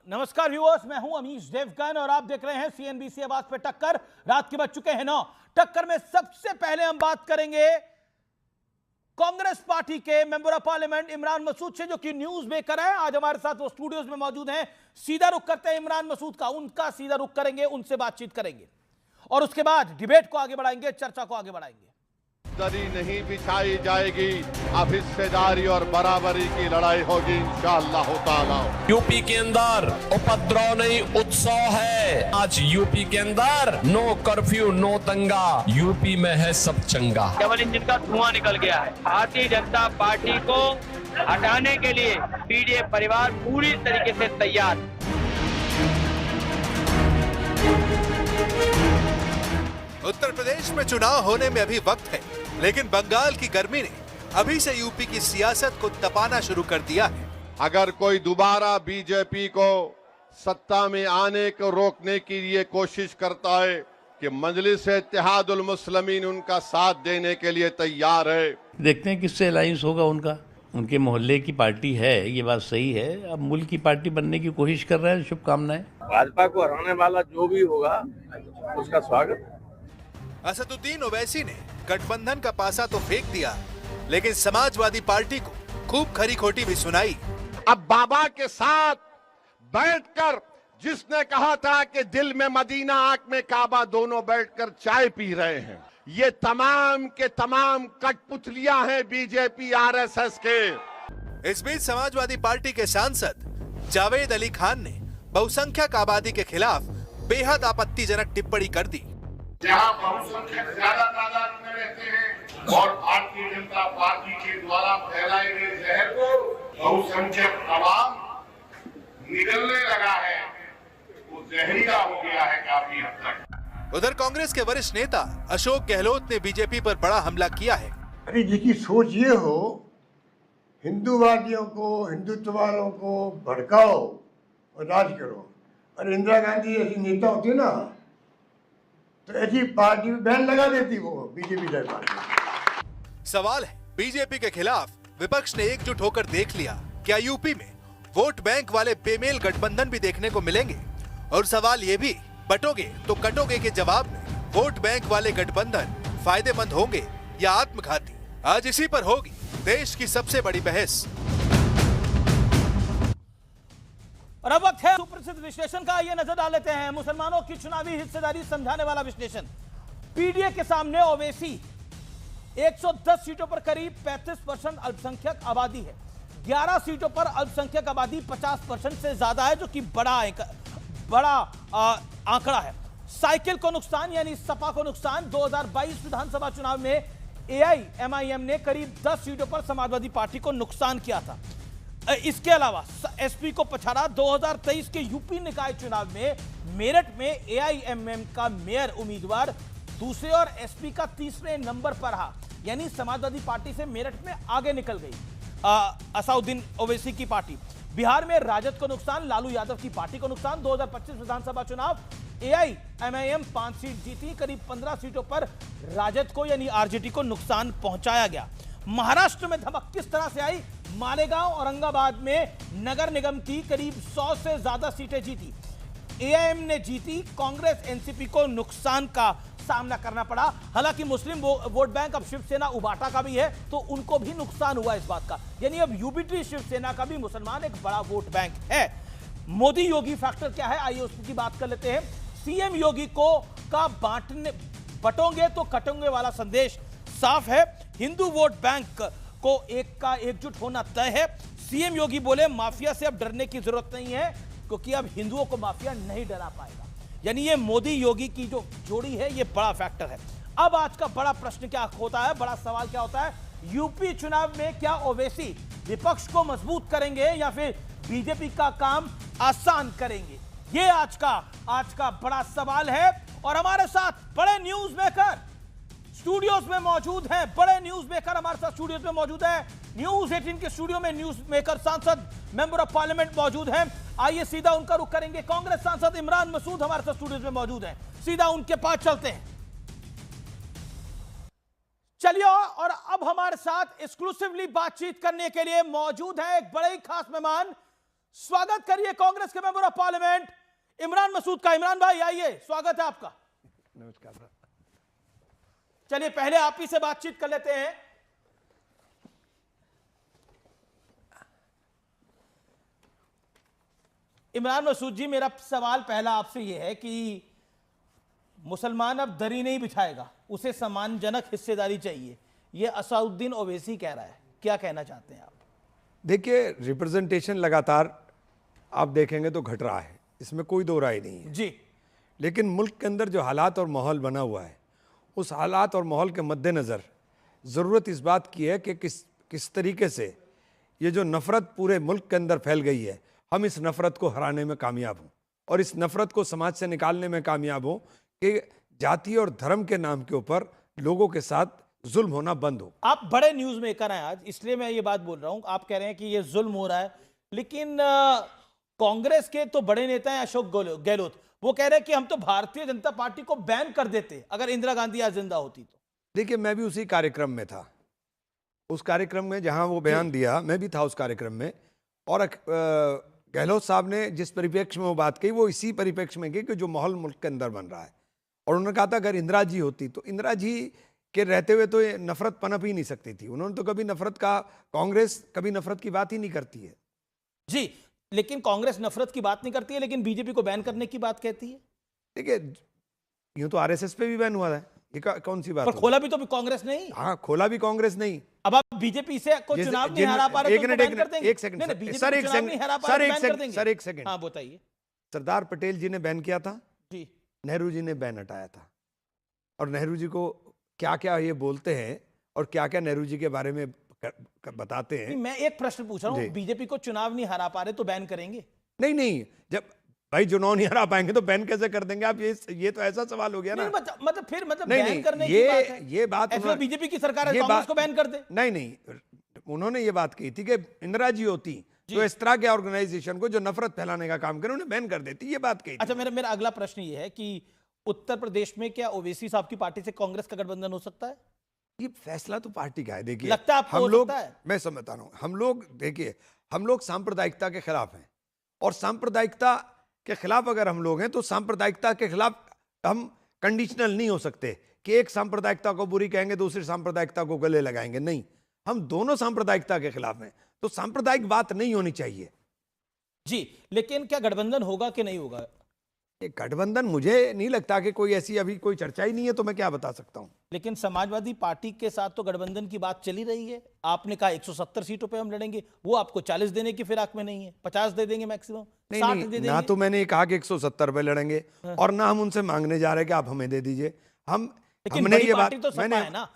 नमस्कार व्यूअर्स, मैं हूं अमीश देवगन और आप देख रहे हैं सीएनबीसी आवाज पे टक्कर। रात के बज चुके हैं 9। टक्कर में सबसे पहले हम बात करेंगे कांग्रेस पार्टी के member of parliament Imran Masood से, जो कि न्यूज मेकर है। आज हमारे साथ वो स्टूडियोज में मौजूद हैं। सीधा रुख करते हैं इमरान मसूद का, उनका सीधा रुख करेंगे, उनसे बातचीत करेंगे और उसके बाद डिबेट को आगे बढ़ाएंगे, चर्चा को आगे बढ़ाएंगे। दरी नहीं बिछाई जाएगी, अब हिस्सेदारी और बराबरी की लड़ाई होगी इंशाअल्लाह ताला। यूपी के अंदर उपद्रव नहीं उत्सव है। आज यूपी के अंदर नो कर्फ्यू नो दंगा, यूपी में है सब चंगा। डबल इंजन का धुआं निकल गया है। भारतीय जनता पार्टी को हटाने के लिए पीडीए परिवार पूरी तरीके से तैयार। उत्तर प्रदेश में चुनाव होने में अभी वक्त है, लेकिन बंगाल की गर्मी ने अभी से यूपी की सियासत को तपाना शुरू कर दिया है। अगर कोई दोबारा बीजेपी को सत्ता में आने को रोकने की लिए कोशिश करता है कि मजलिस इत्तेहादुल मुस्लिमीन उनका साथ देने के लिए तैयार है। देखते हैं किससे अलायंस होगा उनका। उनके मोहल्ले की पार्टी है, ये बात सही है। अब मुल्क की पार्टी बनने की कोशिश कर रहे हैं। शुभकामनाएं। भाजपा को हराने वाला जो भी होगा उसका स्वागत। असदुद्दीन ओवैसी ने गठबंधन का पासा तो फेंक दिया, लेकिन समाजवादी पार्टी को खूब खरी खोटी भी सुनाई। अब बाबा के साथ बैठकर जिसने कहा था कि दिल में मदीना आंख में काबा, दोनों बैठकर चाय पी रहे हैं। ये तमाम के तमाम कठपुतलियां हैं बीजेपी आरएसएस के। इस बीच समाजवादी पार्टी के सांसद जावेद अली खान ने बहुसंख्यक आबादी के खिलाफ बेहद आपत्तिजनक टिप्पणी कर दी। जहां बहुसंख्यक ज्यादा तादाद में रहते हैं और भारतीय जनता पार्टी के द्वारा फैलाए गए जहर को बहुसंख्यक आवाम निगलने लगा है, वो जहरीला हो गया है काफी हद तक। उधर कांग्रेस के वरिष्ठ नेता अशोक गहलोत ने बीजेपी पर बड़ा हमला किया है। अरे जिसकी सोच ये हो हिंदूवादियों को, हिंदुत्व वालों को भड़काओ और राज करो। और इंदिरा गांधी जैसी नेता होती ना तो ऐसी पार्टी में बैन लगा देती वो बीजेपी सरकार। सवाल है, बीजेपी के खिलाफ विपक्ष ने एकजुट होकर देख लिया, क्या यूपी में वोट बैंक वाले बेमेल गठबंधन भी देखने को मिलेंगे? और सवाल ये भी, बटोगे तो कटोगे के जवाब में वोट बैंक वाले गठबंधन फायदेमंद होंगे या आत्मघाती? आज इसी पर होगी देश की सबसे बड़ी बहस। और अब वक्त है सुप्रसिद्ध विश्लेषण का। ये नजर डाल लेते हैं मुसलमानों की चुनावी हिस्सेदारी समझाने वाला विश्लेषण। पीडीए के सामने ओवैसी 110 सीटों पर करीब 35% अल्पसंख्यक आबादी है। 11 सीटों पर अल्पसंख्यक आबादी 50% से ज्यादा है, जो कि बड़ा आंकड़ा है। साइकिल को नुकसान यानी सपा को नुकसान। 2022 विधानसभा चुनाव में एआईएमआईएम ने करीब 10 सीटों पर समाजवादी पार्टी को नुकसान किया था। इसके अलावा एसपी को पछाड़ा। 2023 के यूपी निकाय चुनाव में मेरठ में एआईएमएम का मेयर उम्मीदवार दूसरे और एसपी का तीसरे नंबर पर रहा, यानी समाजवादी पार्टी से मेरठ में आगे निकल गई असदुद्दीन ओवैसी की पार्टी। बिहार में राजद को नुकसान, लालू यादव की पार्टी को नुकसान। 2025 विधानसभा चुनाव एआईएमआईएम 5 सीट जीती, करीब 15 सीटों पर राजद को यानी आरजेडी को नुकसान पहुंचाया गया। महाराष्ट्र में धमक किस तरह से आई? मालेगांव औरंगाबाद में नगर निगम की करीब 100 से ज्यादा सीटें जीती। एआईएम ने जीती, कांग्रेस एनसीपी को नुकसान का सामना करना पड़ा। हालांकि मुस्लिम वोट बैंक अब शिवसेना उबाटा का भी है, तो उनको भी नुकसान हुआ इस बात का, यानी अब यूबीटी शिवसेना का भी मुसलमान एक बड़ा वोट बैंक है। मोदी योगी फैक्टर क्या है, आइए उसकी बात कर लेते हैं। सीएम योगी को का बटोंगे तो कटोंगे वाला संदेश साफ है। हिंदू वोट बैंक को एकजुट होना तय है। सीएम योगी बोले माफिया से अब डरने की जरूरत नहीं है, क्योंकि अब हिंदुओं को माफिया नहीं डरा पाएगा। यानी ये मोदी योगी की जो जोड़ी है, ये बड़ा फैक्टर है। अब आज का बड़ा प्रश्न क्या होता है, बड़ा सवाल क्या होता है? यूपी चुनाव में क्या ओवैसी विपक्ष को मजबूत करेंगे या फिर बीजेपी का काम आसान करेंगे? ये आज का बड़ा सवाल है। और हमारे साथ बड़े न्यूज मेकर स्टूडियोज में मौजूद हैं। बड़े न्यूज मेकर हमारे साथ स्टूडियोज में मौजूद है। न्यूज 18 के स्टूडियो में न्यूज मेकर सांसद मेंबर ऑफ पार्लियामेंट मौजूद हैं। आइए सीधा उनका रुख करेंगे। कांग्रेस सांसद इमरान मसूद हमारे साथ स्टूडियोज में मौजूद हैं, सीधा उनके पास चलते हैं। चलिए, और अब हमारे साथ एक्सक्लूसिवली बातचीत करने के लिए मौजूद है एक बड़े ही खास मेहमान, स्वागत करिए कांग्रेस के member of parliament Imran Masood का। इमरान भाई आइए, स्वागत है आपका। नमस्कार। चलिए पहले आप ही से बातचीत कर लेते हैं। इमरान मसूद जी, मेरा सवाल पहला आपसे यह है कि मुसलमान अब दरी नहीं बिछाएगा, उसे सम्मानजनक हिस्सेदारी चाहिए, यह असाउद्दीन ओवैसी कह रहा है, क्या कहना चाहते हैं आप? देखिए, रिप्रेजेंटेशन लगातार आप देखेंगे तो घट रहा है, इसमें कोई दो राय नहीं है जी। लेकिन मुल्क के अंदर जो हालात और माहौल बना हुआ है, उस हालात और माहौल के मद्देनज़र ज़रूरत इस बात की है कि किस तरीके से ये जो नफ़रत पूरे मुल्क के अंदर फैल गई है, हम इस नफ़रत को हराने में कामयाब हों और इस नफ़रत को समाज से निकालने में कामयाब हों कि जाति और धर्म के नाम के ऊपर लोगों के साथ जुल्म होना बंद हो। आप बड़े न्यूज़ मेकर हैं आज, इसलिए मैं ये बात बोल रहा हूं। आप कह रहे हैं कि ये जुल्म हो रहा है, लेकिन कांग्रेस के तो बड़े नेता हैं अशोक गहलोत, वो कह रहे हैं कि हम तो भारतीय जनता पार्टी को बैन कर देते अगर इंदिरा गांधी आज जिंदा होती तो। देखिए, मैं भी उसी कार्यक्रम में था, उस कार्यक्रम में जहां वो बयान दिया मैं भी था उस कार्यक्रम में, और गहलोत साहब ने जिस परिप्रेक्ष्य में वो बात कही वो इसी परिप्रेक्ष्य में की कि जो माहौल मुल्क के अंदर बन रहा है, और उन्होंने कहा था अगर इंदिरा जी होती तो इंदिरा जी के रहते हुए तो ये नफरत पनप ही नहीं सकती थी। उन्होंने तो कभी नफरत का, कांग्रेस कभी नफरत की बात ही नहीं करती है जी, लेकिन कांग्रेस नफरत की बात नहीं करती है, लेकिन बीजेपी को बैन करने की बात कहती है। देखिए, यूं तो आरएसएस पे भी बैन हुआ है, ये कौन सी बात पर खोला भी तो कांग्रेस नहीं। हाँ, खोला भी कांग्रेस नहीं। अब आप बीजेपी से कोई चुनाव नहीं हरा पा रहे तो बैन कर देंगे? एक सेकंड सर, एक सेकंड। हाँ बताइए। सरदार पटेल जी ने बैन किया था जी, नेहरू जी ने बैन हटाया था, और नेहरू जी को क्या क्या ये बोलते हैं और क्या क्या नेहरू जी के बारे में बताते हैं। मैं एक प्रश्न पूछ रहा हूँ, बीजेपी को चुनाव नहीं हरा पा रहे तो बैन करेंगे? नहीं, जब भाई चुनाव नहीं हरा पाएंगे तो बैन कैसे कर देंगे आप? ये तो ऐसा सवाल हो गया ना। मतलब बैन करने की बात है। ये बात बीजेपी की सरकार है, कांग्रेस को बैन कर दे। नहीं, उन्होंने ये बात कही थी कि इंदिरा जी होती तो इस तरह के ऑर्गेनाइजेशन को जो नफरत फैलाने का काम करे उन्हें बैन कर देती, ये बात कही। अच्छा, मेरा अगला प्रश्न ये है कि उत्तर प्रदेश में क्या ओवैसी साहब की पार्टी से कांग्रेस का गठबंधन हो सकता है? ये फैसला तो पार्टी का है। देखिए, लगता है आपको हम हो लोग, सकता है? मैं समझता हूं, हम लोग देखिए, हम लोग सांप्रदायिकता के खिलाफ हैं, और सांप्रदायिकता के खिलाफ अगर हम लोग हैं तो सांप्रदायिकता के खिलाफ हम कंडीशनल नहीं हो सकते कि एक सांप्रदायिकता को बुरी कहेंगे दूसरी सांप्रदायिकता को गले लगाएंगे। नहीं, हम दोनों सांप्रदायिकता के खिलाफ हैं, तो सांप्रदायिक बात नहीं होनी चाहिए। जी, लेकिन क्या गठबंधन होगा कि नहीं होगा? ये गठबंधन मुझे नहीं लगता कि कोई ऐसी अभी कोई चर्चा ही नहीं है, तो मैं क्या बता सकता हूं। लेकिन समाजवादी पार्टी के साथ तो गठबंधन की बात चली रही है। आपने कहा 170 सीटों पे हम लड़ेंगे, वो आपको 40 देने की फिराक में नहीं है, 50 दे देंगे मैक्सिमम, 60 दे देंगे। ना तो मैंने कहा कि 170 पे लड़ेंगे, और ना हम उनसे मांगने जा रहे कि आप हमें दे दीजिए। हमने ये बात,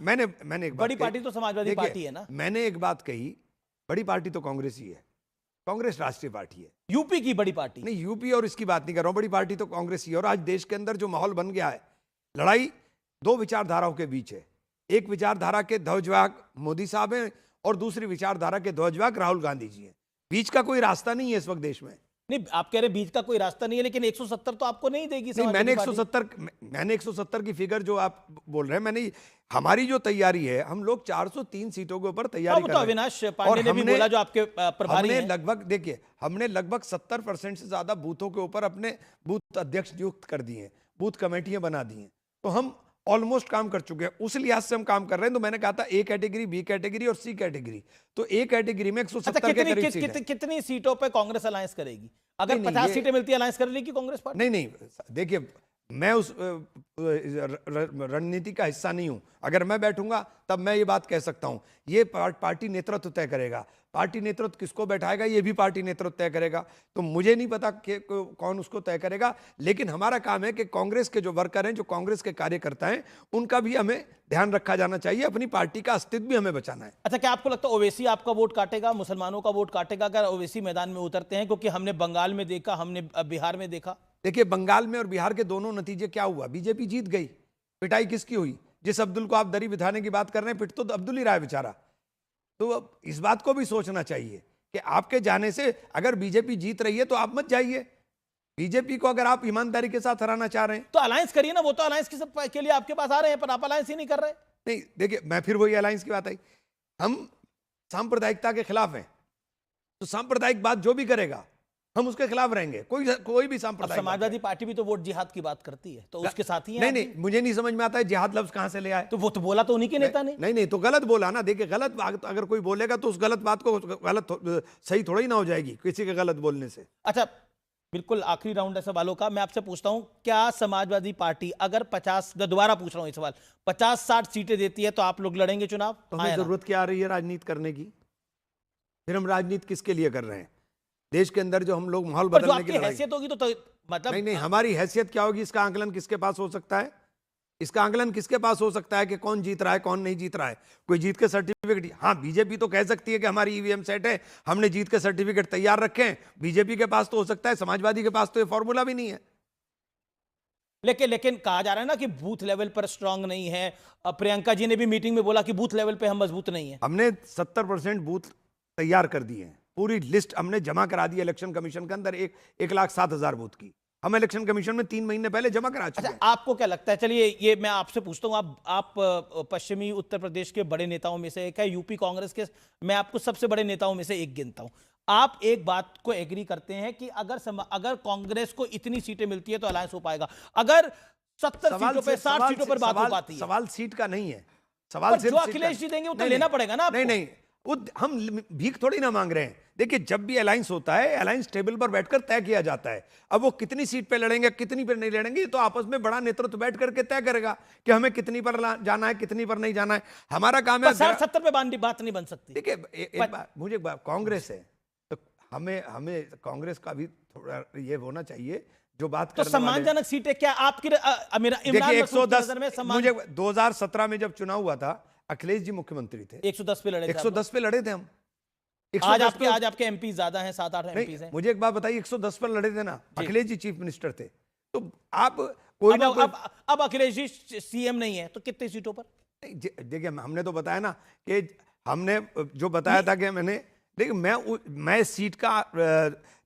मैंने एक बड़ी पार्टी तो समाजवादी पार्टी है ना। मैंने एक बात कही, बड़ी पार्टी तो कांग्रेस ही है, कांग्रेस राष्ट्रीय पार्टी है। यूपी की बड़ी पार्टी नहीं, यूपी और इसकी बात नहीं कर रहा हूं, बड़ी पार्टी तो कांग्रेस ही है। और आज देश के अंदर जो माहौल बन गया है, लड़ाई दो विचारधाराओं के बीच है। एक विचारधारा के ध्वजवाहक मोदी साहब हैं और दूसरी विचारधारा के ध्वजवाहक राहुल गांधी जी हैं। बीच का कोई रास्ता नहीं है इस वक्त देश में। नहीं, आप कह रहे बीच का कोई रास्ता नहीं है, लेकिन 170 तो आपको नहीं देगी। नहीं, मैंने 170 की फिगर जो आप बोल रहे हैं, हमारी जो तैयारी है, हम लोग 403 सीटों के ऊपर तैयारी कर रहे हैं। अविनाश पांडे ने भी बोला, जो आपके प्रभारी हैं। लगभग देखिए, हमने लगभग 70% से ज्यादा बूथों के ऊपर अपने बूथ अध्यक्ष नियुक्त कर दिए हैं, बूथ कमेटियां बना दी हैं, तो हम ऑलमोस्ट काम कर चुके हैं। उस लिहाज से हम काम कर रहे हैं। तो मैंने कहा था ए कैटेगरी, बी कैटेगरी और सी कैटेगरी, तो ए कैटेगरी में 170 के करीब सीट है। कितनी सीटों पे कांग्रेस अलायंस करेगी? अगर 50 सीटें मिलती है अलायंस कर लेगी कांग्रेस पार्टी? नहीं, देखिए, मैं उस रणनीति का हिस्सा नहीं हूं। अगर मैं बैठूंगा तब मैं ये बात कह सकता हूं। ये पार्टी नेतृत्व तय करेगा, पार्टी नेतृत्व किसको बैठाएगा ये भी पार्टी नेतृत्व तय करेगा। तो मुझे नहीं पता कि कौन उसको तय करेगा, लेकिन हमारा काम है कि कांग्रेस के जो वर्कर हैं, जो कांग्रेस के कार्यकर्ता हैं, उनका भी हमें ध्यान रखा जाना चाहिए, अपनी पार्टी का अस्तित्व भी हमें बचाना है। अच्छा, क्या आपको लगता है ओवैसी आपका वोट काटेगा, मुसलमानों का वोट काटेगा अगर ओवैसी मैदान में उतरते हैं? क्योंकि हमने बंगाल में देखा, हमने बिहार में देखा। देखिए, बंगाल में और बिहार के दोनों नतीजे क्या हुआ? बीजेपी जीत गई। पिटाई किसकी हुई? जिस अब्दुल को आप दरी बिठाने की बात कर रहे हैं, पिट तो अब्दुल ही रहा है बेचारा। तो अब इस बात को भी सोचना चाहिए कि आपके जाने से अगर बीजेपी जीत रही है तो आप मत जाइए। बीजेपी को अगर आप ईमानदारी के साथ हराना चाह रहे हैं तो अलायंस करिए ना। वो तो अलायंस के लिए आपके पास आ रहे हैं, पर आप अलायंस ही नहीं कर रहे। नहीं, देखिए, मैं फिर वही अलायंस की बात आई, हम सांप्रदायिकता के खिलाफ हैं, तो सांप्रदायिक बात जो भी करेगा हम उसके खिलाफ रहेंगे। कोई भी अब सांप्रदायिक समाजवादी पार्टी भी तो वोट जिहाद की बात करती है, तो उसके साथ ही हैं नहीं आप भी। नहीं, मुझे नहीं समझ में आता है जिहाद लफ्ज कहां से ले आए। तो वो तो बोला तो उन्हीं के नेता ने। नहीं नहीं, तो गलत बोला ना। देखिए गलत बात अगर कोई बोलेगा तो उस गलत बात को सही थोड़ा ही ना हो जाएगी किसी के गलत बोलने से। अच्छा, बिल्कुल आखिरी राउंड है सवालों का। मैं आपसे पूछता हूं, क्या समाजवादी पार्टी अगर 50, दोबारा पूछ रहा हूं ये सवाल, 50-60 सीटें देती है तो आप लोग लड़ेंगे चुनाव? तो हमें जरूरत क्या आ रही है राजनीति करने की? फिर हम राजनीति किसके लिए कर रहे हैं? देश के अंदर जो हम लोग माहौल पर जो बदलने की आपकी लड़ाई। हैसियत होगी तो मतलब नहीं नहीं, हमारी हैसियत क्या होगी इसका आंकलन किसके पास हो सकता है? इसका आंकलन किसके पास हो सकता है कि कौन जीत रहा है कौन नहीं जीत रहा है? कोई जीत के सर्टिफिकेट, हाँ बीजेपी तो कह सकती है कि हमारी ईवीएम सेट है, हमने जीत के सर्टिफिकेट तैयार रखे हैं। बीजेपी के पास तो हो सकता है, समाजवादी के पास तो ये फॉर्मूला भी नहीं है। लेकिन कहा जा रहा है ना कि बूथ लेवल पर स्ट्रांग नहीं है। प्रियंका जी ने भी मीटिंग में बोला कि बूथ लेवल पे हम मजबूत नहीं है। हमने 70% बूथ तैयार कर दिए हैं, पूरी लिस्ट हमने जमा करा दी इलेक्शन कमीशन के अंदर 1,07,000 बूथ की। हम इलेक्शन कमीशन में 3 महीने पहले जमा करा चुके हैं। अच्छा, आपको क्या लगता है, चलिए ये मैं आपसे पूछता हूं, आप पश्चिमी उत्तर प्रदेश के बड़े नेताओं में से एक है, यूपी कांग्रेस के मैं आपको सबसे बड़े नेताओं में से एक गिनता हूं। आप एक बात को एग्री करते हैं कि अगर कांग्रेस को इतनी सीटें मिलती है तो अलायंस हो पाएगा? अगर 70 सीटों पे 60 सीटों पर बात हो पाती है। सवाल सीट का नहीं है, सवाल जो अखिलेश जी देंगे वो तो लेना पड़ेगा ना आपको। नहीं नहीं, हम भीख थोड़ी ना मांग रहे हैं। देखिए जब भी अलायंस होता है, अलायंस टेबल पर बैठकर तय किया जाता है। अब वो कितनी सीट पे लड़ेंगे कितनी पर नहीं लड़ेंगे तो आपस में बड़ा नेतृत्व बैठ करके तय करेगा कि हमें कितनी पर जाना है कितनी पर नहीं जाना है। हमारा काम है 60-70 पे बात नहीं बन सकती। देखिए मुझे कांग्रेस है तो हमें कांग्रेस का भी थोड़ा ये होना चाहिए जो बात तो सम्मानजनक सीटें क्या आपकी? इमरान मसूद की नजर में मुझे 2017 में जब चुनाव हुआ था, अखिलेश जी मुख्यमंत्री थे, 110 पे लड़े थे। 110 पे लड़े थे हम। आज आपके एमपी ज्यादा हैं, 7-8 एमपी हैं। मुझे एक बात बताइए, 110 पर लड़े थे ना, अखिलेश जी चीफ मिनिस्टर थे, तो आप कोई ना कोई अब अखिलेश जी सीएम नहीं है तो कितनी सीटों पर? देखिए हमने तो बताया ना कि हमने जो बताया था कि देखिए मैं सीट का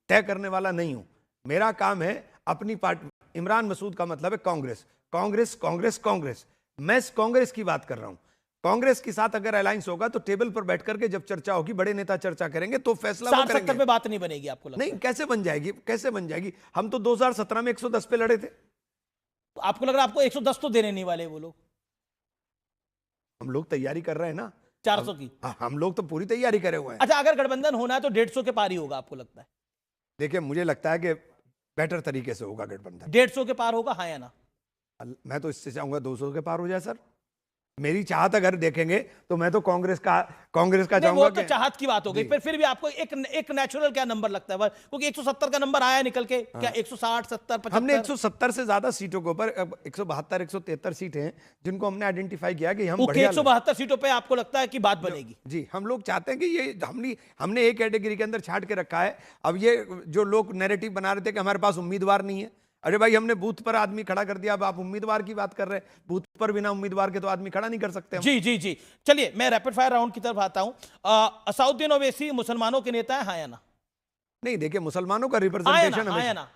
तय करने वाला नहीं हूं। मेरा काम है अपनी पार्टी, इमरान मसूद का मतलब है कांग्रेस कांग्रेस कांग्रेस कांग्रेस। मैं कांग्रेस की बात कर रहा हूं। कांग्रेस के साथ अगर अलायंस होगा तो टेबल पर बैठ करके जब चर्चा होगी, बड़े नेता चर्चा करेंगे तो फैसला वो करेंगे। 60-70 पे बात नहीं बनेगी आपको लगता है? नहीं, कैसे बन जाएगी, कैसे बन जाएगी? हम तो 2017 में 110 पे लड़े थे। तो आपको लग रहा है आपको 110 तो देने नहीं वाले वो लोग? हम लोग तैयारी कर रहे हैं ना 400 की। हम लोग तो पूरी तैयारी करे हुए हैं। अच्छा, अगर गठबंधन होना है तो 150 के पार ही होगा आपको लगता है? देखिए मुझे लगता है कि बेटर तरीके से होगा गठबंधन। 150 के पार होगा, हाँ या ना? मैं तो इससे चाहूंगा 200 के पार हो जाए सर। मेरी चाहत अगर देखेंगे तो मैं तो कांग्रेस का चाहूंगा। वो तो चाहत की बात हो गई, फिर भी आपको एक नेचुरल क्या नंबर लगता है? क्योंकि 170 का नंबर आया निकल के, क्या 160, 70, 75? हमने 170 से ज्यादा सीटों के ऊपर 172, 173 सीटें हैं जिनको हमने आइडेंटिफाई किया कि हम 172 सीटों पे आपको लगता है कि बात बनेगी? जी, हम लोग चाहते हैं कि ये हमने एक कैटेगरी के अंदर छांट के रखा है। अब ये जो लोग नैरेटिव बना रहे थे कि हमारे पास उम्मीदवार नहीं है, अरे भाई हमने बूथ पर आदमी खड़ा कर दिया, अब आप उम्मीदवार की बात कर रहे हैं। बूथ पर बिना उम्मीदवार के तो आदमी खड़ा नहीं कर सकते हम। जी जी जी, चलिए मैं रैपिड फायर राउंड की तरफ आता हूं। असाउद्दीन ओवैसी मुसलमानों के नेता है, हाँ या ना? नहीं, देखिए मुसलमानों का रिप्रेजेंटेशन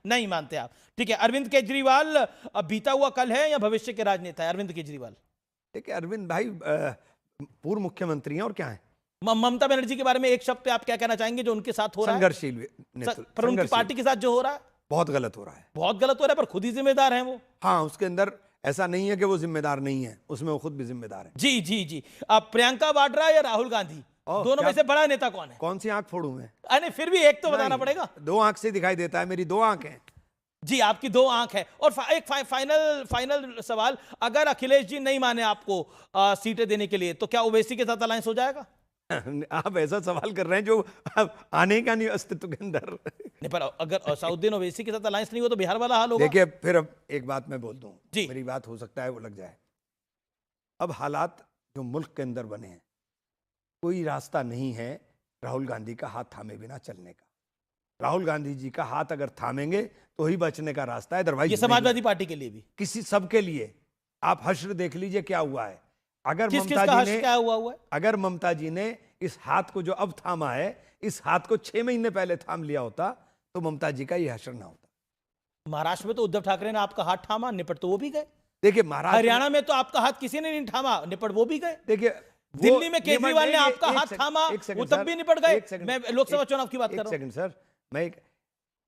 नहीं मानते आप? ठीक है। अरविंद केजरीवाल बीता हुआ कल है या भविष्य के राजनेता है अरविंद केजरीवाल? देखिए अरविंद भाई पूर्व मुख्यमंत्री हैं और क्या है। ममता बनर्जी के बारे में एक शब्द आप क्या कहना चाहेंगे जो उनके साथ हो रहा है? संघर्षशील, पर उनकी पार्टी के साथ जो हो रहा है बहुत गलत हो रहा है। बहुत गलत हो रहा है, पर खुद ही जिम्मेदार हैं वो। हाँ, उसके अंदर ऐसा नहीं है कि वो जिम्मेदार नहीं है, उसमें वो खुद भी जिम्मेदार है। जी जी जी। अब प्रियंका वाड्रा या राहुल गांधी, दोनों में से बड़ा नेता कौन है? कौन सी आंख फोड़ू मैं? अरे फिर भी एक तो बताना पड़ेगा। 2 आंख से दिखाई देता है, मेरी 2 आंख है। जी, आपकी 2 आंख है। और एक फाइनल सवाल, अगर अखिलेश जी नहीं माने आपको सीटें देने के लिए तो क्या ओवैसी के साथ अलायंस हो जाएगा? आप ऐसा सवाल कर रहे हैं जो आने का नहीं अस्तित्व के अंदर। नहीं, पर अगर असाउद्दीन ओवैसी के साथ अलायंस नहीं हो तो बिहार वाला हाल होगा। देखिए फिर अब एक बात मैं बोल दूं, जी, मेरी बात हो सकता है वो लग जाए। अब हालात जो मुल्क के अंदर बने हैं, कोई रास्ता नहीं है राहुल गांधी का हाथ थामे बिना चलने का। राहुल गांधी जी का हाथ अगर थामेंगे तो ही बचने का रास्ता है, अदरवाइज ये समाजवादी पार्टी के लिए भी, किसी सबके लिए। आप हश्र देख लीजिए क्या हुआ है। अगर ममता जी ने इस हाथ को जो अब थामा है, इस हाथ को 6 महीने पहले थाम लिया होता तो ममता जी का ये हश्र ना होता। महाराष्ट्र में तो उद्धव ठाकरे ने आपका हाथ थामा, निपट तो वो भी गए। देखिए महाराष्ट्र, हरियाणा में तो आपका हाथ किसी ने नहीं थामा, निपट वो भी गए। देखिए दिल्ली में केजरीवाल ने आपका हाथ थामा, वो तब भी निपट गए। मैं लोकसभा चुनाव की बात कर रहा हूं। एक सेकंड सर, मैं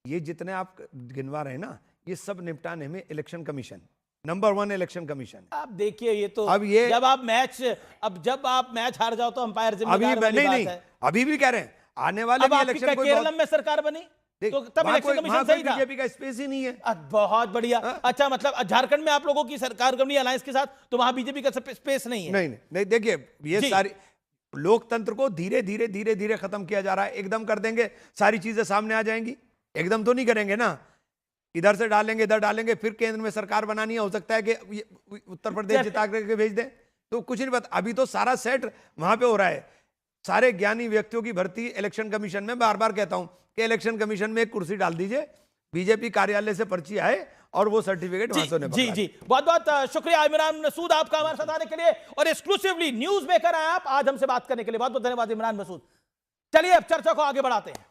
ये जितने आप गिनवा रहे हैं ना, ये सब निपटाने में election commission number 1 election commission. आप देखिए ये तो अब ये जब आप मैच हार जाओ तो अंपायर जिम्मेदार वाली बात है। अभी भी कह रहे हैं आने वाले अब भी आपकी इलेक्शन केरलम में सरकार बनी तो तब इलेक्शन कमीशन सही था। बीजेपी का स्पेस ही नहीं है। बहुत बढ़िया। अच्छा, मतलब झारखंड में आप लोगों की सरकार बनी अलायंस के साथ, तो वहां बीजेपी का स्पेस नहीं है। नहीं, देखिए ये सारी लोकतंत्र को धीरे धीरे खत्म किया जा रहा है। एकदम कर देंगे सारी चीजें सामने आ जाएंगी, एकदम तो नहीं करेंगे ना। इधर से डालेंगे, इधर डालेंगे, फिर केंद्र में सरकार बनानी है, हो सकता है कि उत्तर प्रदेश जिता करके भेज दें, तो कुछ नहीं पता। अभी तो सारा सेट वहां पे हो रहा है। सारे ज्ञानी व्यक्तियों की भर्ती इलेक्शन कमीशन में, बार बार कहता हूं कि इलेक्शन कमीशन में एक कुर्सी डाल दीजिए, बीजेपी कार्यालय से पर्ची आए और वो सर्टिफिकेट वहां से जी जी, बहुत बहुत शुक्रिया इमरान मसूद आपका हमारे साथ आने के लिए और एक्सक्लूसिवली न्यूज मेकर आए आप आज हमसे बात करने के लिए। बहुत बहुत धन्यवाद इमरान मसूद। चलिए अब चर्चा को आगे बढ़ाते हैं।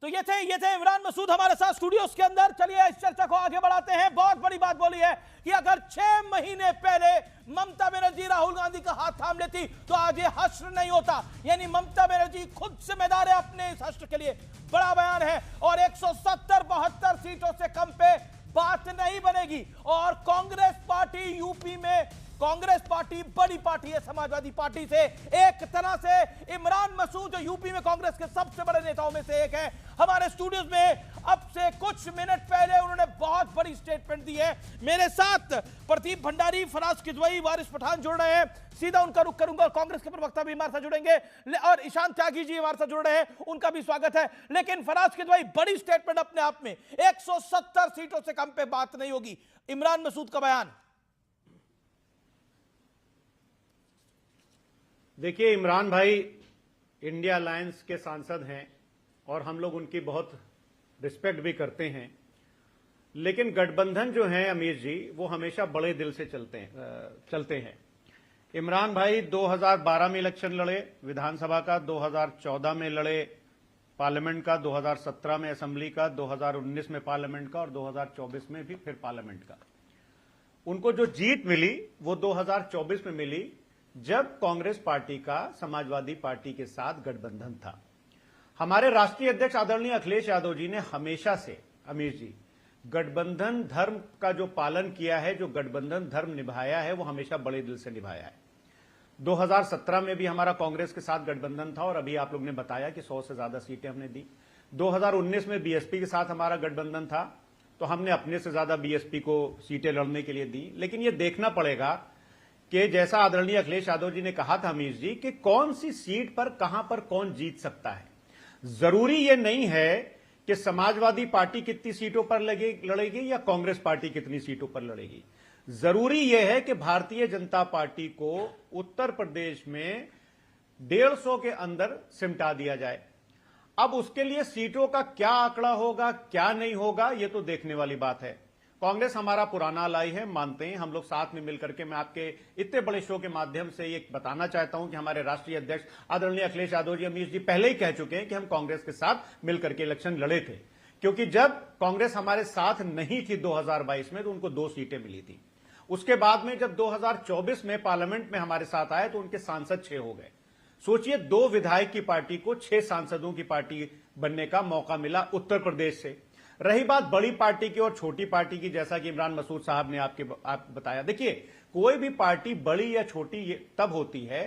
तो ये थे इमरान मसूद हमारे साथ स्टूडियोज के अंदर। चलिए इस चर्चा को आगे बढ़ाते हैं। बहुत बड़ी बात बोली है कि अगर 6 महीने पहले ममता बनर्जी राहुल गांधी का हाथ थाम लेती तो आज ये हश्र नहीं होता। यानी ममता बनर्जी खुद जिम्मेदार है अपने इस हश्र के लिए। बड़ा बयान है और 170-72 सीटों से कम पे बात नहीं बनेगी। और कांग्रेस पार्टी यूपी में, कांग्रेस पार्टी बड़ी पार्टी है समाजवादी पार्टी से। एक तरह से इमरान मसूद जो यूपी में कांग्रेस के सबसे बड़े नेताओं में से एक है, हमारे स्टूडियोज में अब से कुछ मिनट पहले उन्होंने बहुत बड़ी स्टेटमेंट दी है। मेरे साथ प्रदीप भंडारी, फराज किदवई, वारिस पठान जुड़ रहे हैं, सीधा उनका रुख करूंगा। कांग्रेस के प्रवक्ता भी हमारे साथ जुड़ेंगे और ईशान त्यागी जी हमारे साथ जुड़ रहे हैं, उनका भी स्वागत है। लेकिन फराज किदवई, बड़ी स्टेटमेंट अपने आप में, 170 सीटों से कम पे बात नहीं होगी, इमरान मसूद का बयान। देखिए, इमरान भाई इंडिया अलायंस के सांसद हैं और हम लोग उनकी बहुत रिस्पेक्ट भी करते हैं, लेकिन गठबंधन जो है अमीर जी, वो हमेशा बड़े दिल से चलते हैं। इमरान भाई 2012 में इलेक्शन लड़े विधानसभा का, 2014 में लड़े पार्लियामेंट का, 2017 में असेंबली का, 2019 में पार्लियामेंट का और 2024 में भी फिर पार्लियामेंट का। उनको जो जीत मिली वो 2024 में मिली जब कांग्रेस पार्टी का समाजवादी पार्टी के साथ गठबंधन था। हमारे राष्ट्रीय अध्यक्ष आदरणीय अखिलेश यादव जी ने हमेशा से अमीर जी गठबंधन धर्म का जो पालन किया है, जो गठबंधन धर्म निभाया है, वो हमेशा बड़े दिल से निभाया है। 2017 में भी हमारा कांग्रेस के साथ गठबंधन था और अभी आप लोग ने बताया कि 100 से ज्यादा सीटें हमने दी। 2019 में बीएसपी के साथ हमारा गठबंधन था तो हमने अपने से ज्यादा बीएसपी को सीटें लड़ने के लिए दी। लेकिन यह देखना पड़ेगा कि जैसा आदरणीय अखिलेश यादव जी ने कहा था अमीर जी, कि कौन सी सीट पर कहां पर कौन जीत सकता है। जरूरी यह नहीं है कि समाजवादी पार्टी कितनी सीटों पर लड़ेगी या कांग्रेस पार्टी कितनी सीटों पर लड़ेगी। जरूरी यह है कि भारतीय जनता पार्टी को उत्तर प्रदेश में 150 के अंदर सिमटा दिया जाए। अब उसके लिए सीटों का क्या आंकड़ा होगा, क्या नहीं होगा, यह तो देखने वाली बात है। कांग्रेस हमारा पुराना अलाई है, मानते हैं, हम लोग साथ में मिलकर के। मैं आपके इतने बड़े शो के माध्यम से ये बताना चाहता हूं कि हमारे राष्ट्रीय अध्यक्ष आदरणीय अखिलेश यादव जी, अमीर जी पहले ही कह चुके हैं कि हम कांग्रेस के साथ मिलकर के इलेक्शन लड़े थे, क्योंकि जब कांग्रेस हमारे साथ नहीं थी 2022 में तो उनको 2 सीटें मिली थी। उसके बाद में जब 2024 में पार्लियामेंट में हमारे साथ आए तो उनके सांसद 6 हो गए। सोचिए, 2 विधायक की पार्टी को 6 सांसदों की पार्टी बनने का मौका मिला उत्तर प्रदेश से। रही बात बड़ी पार्टी की और छोटी पार्टी की, जैसा कि इमरान मसूद साहब ने आप बताया, देखिए कोई भी पार्टी बड़ी या छोटी तब होती है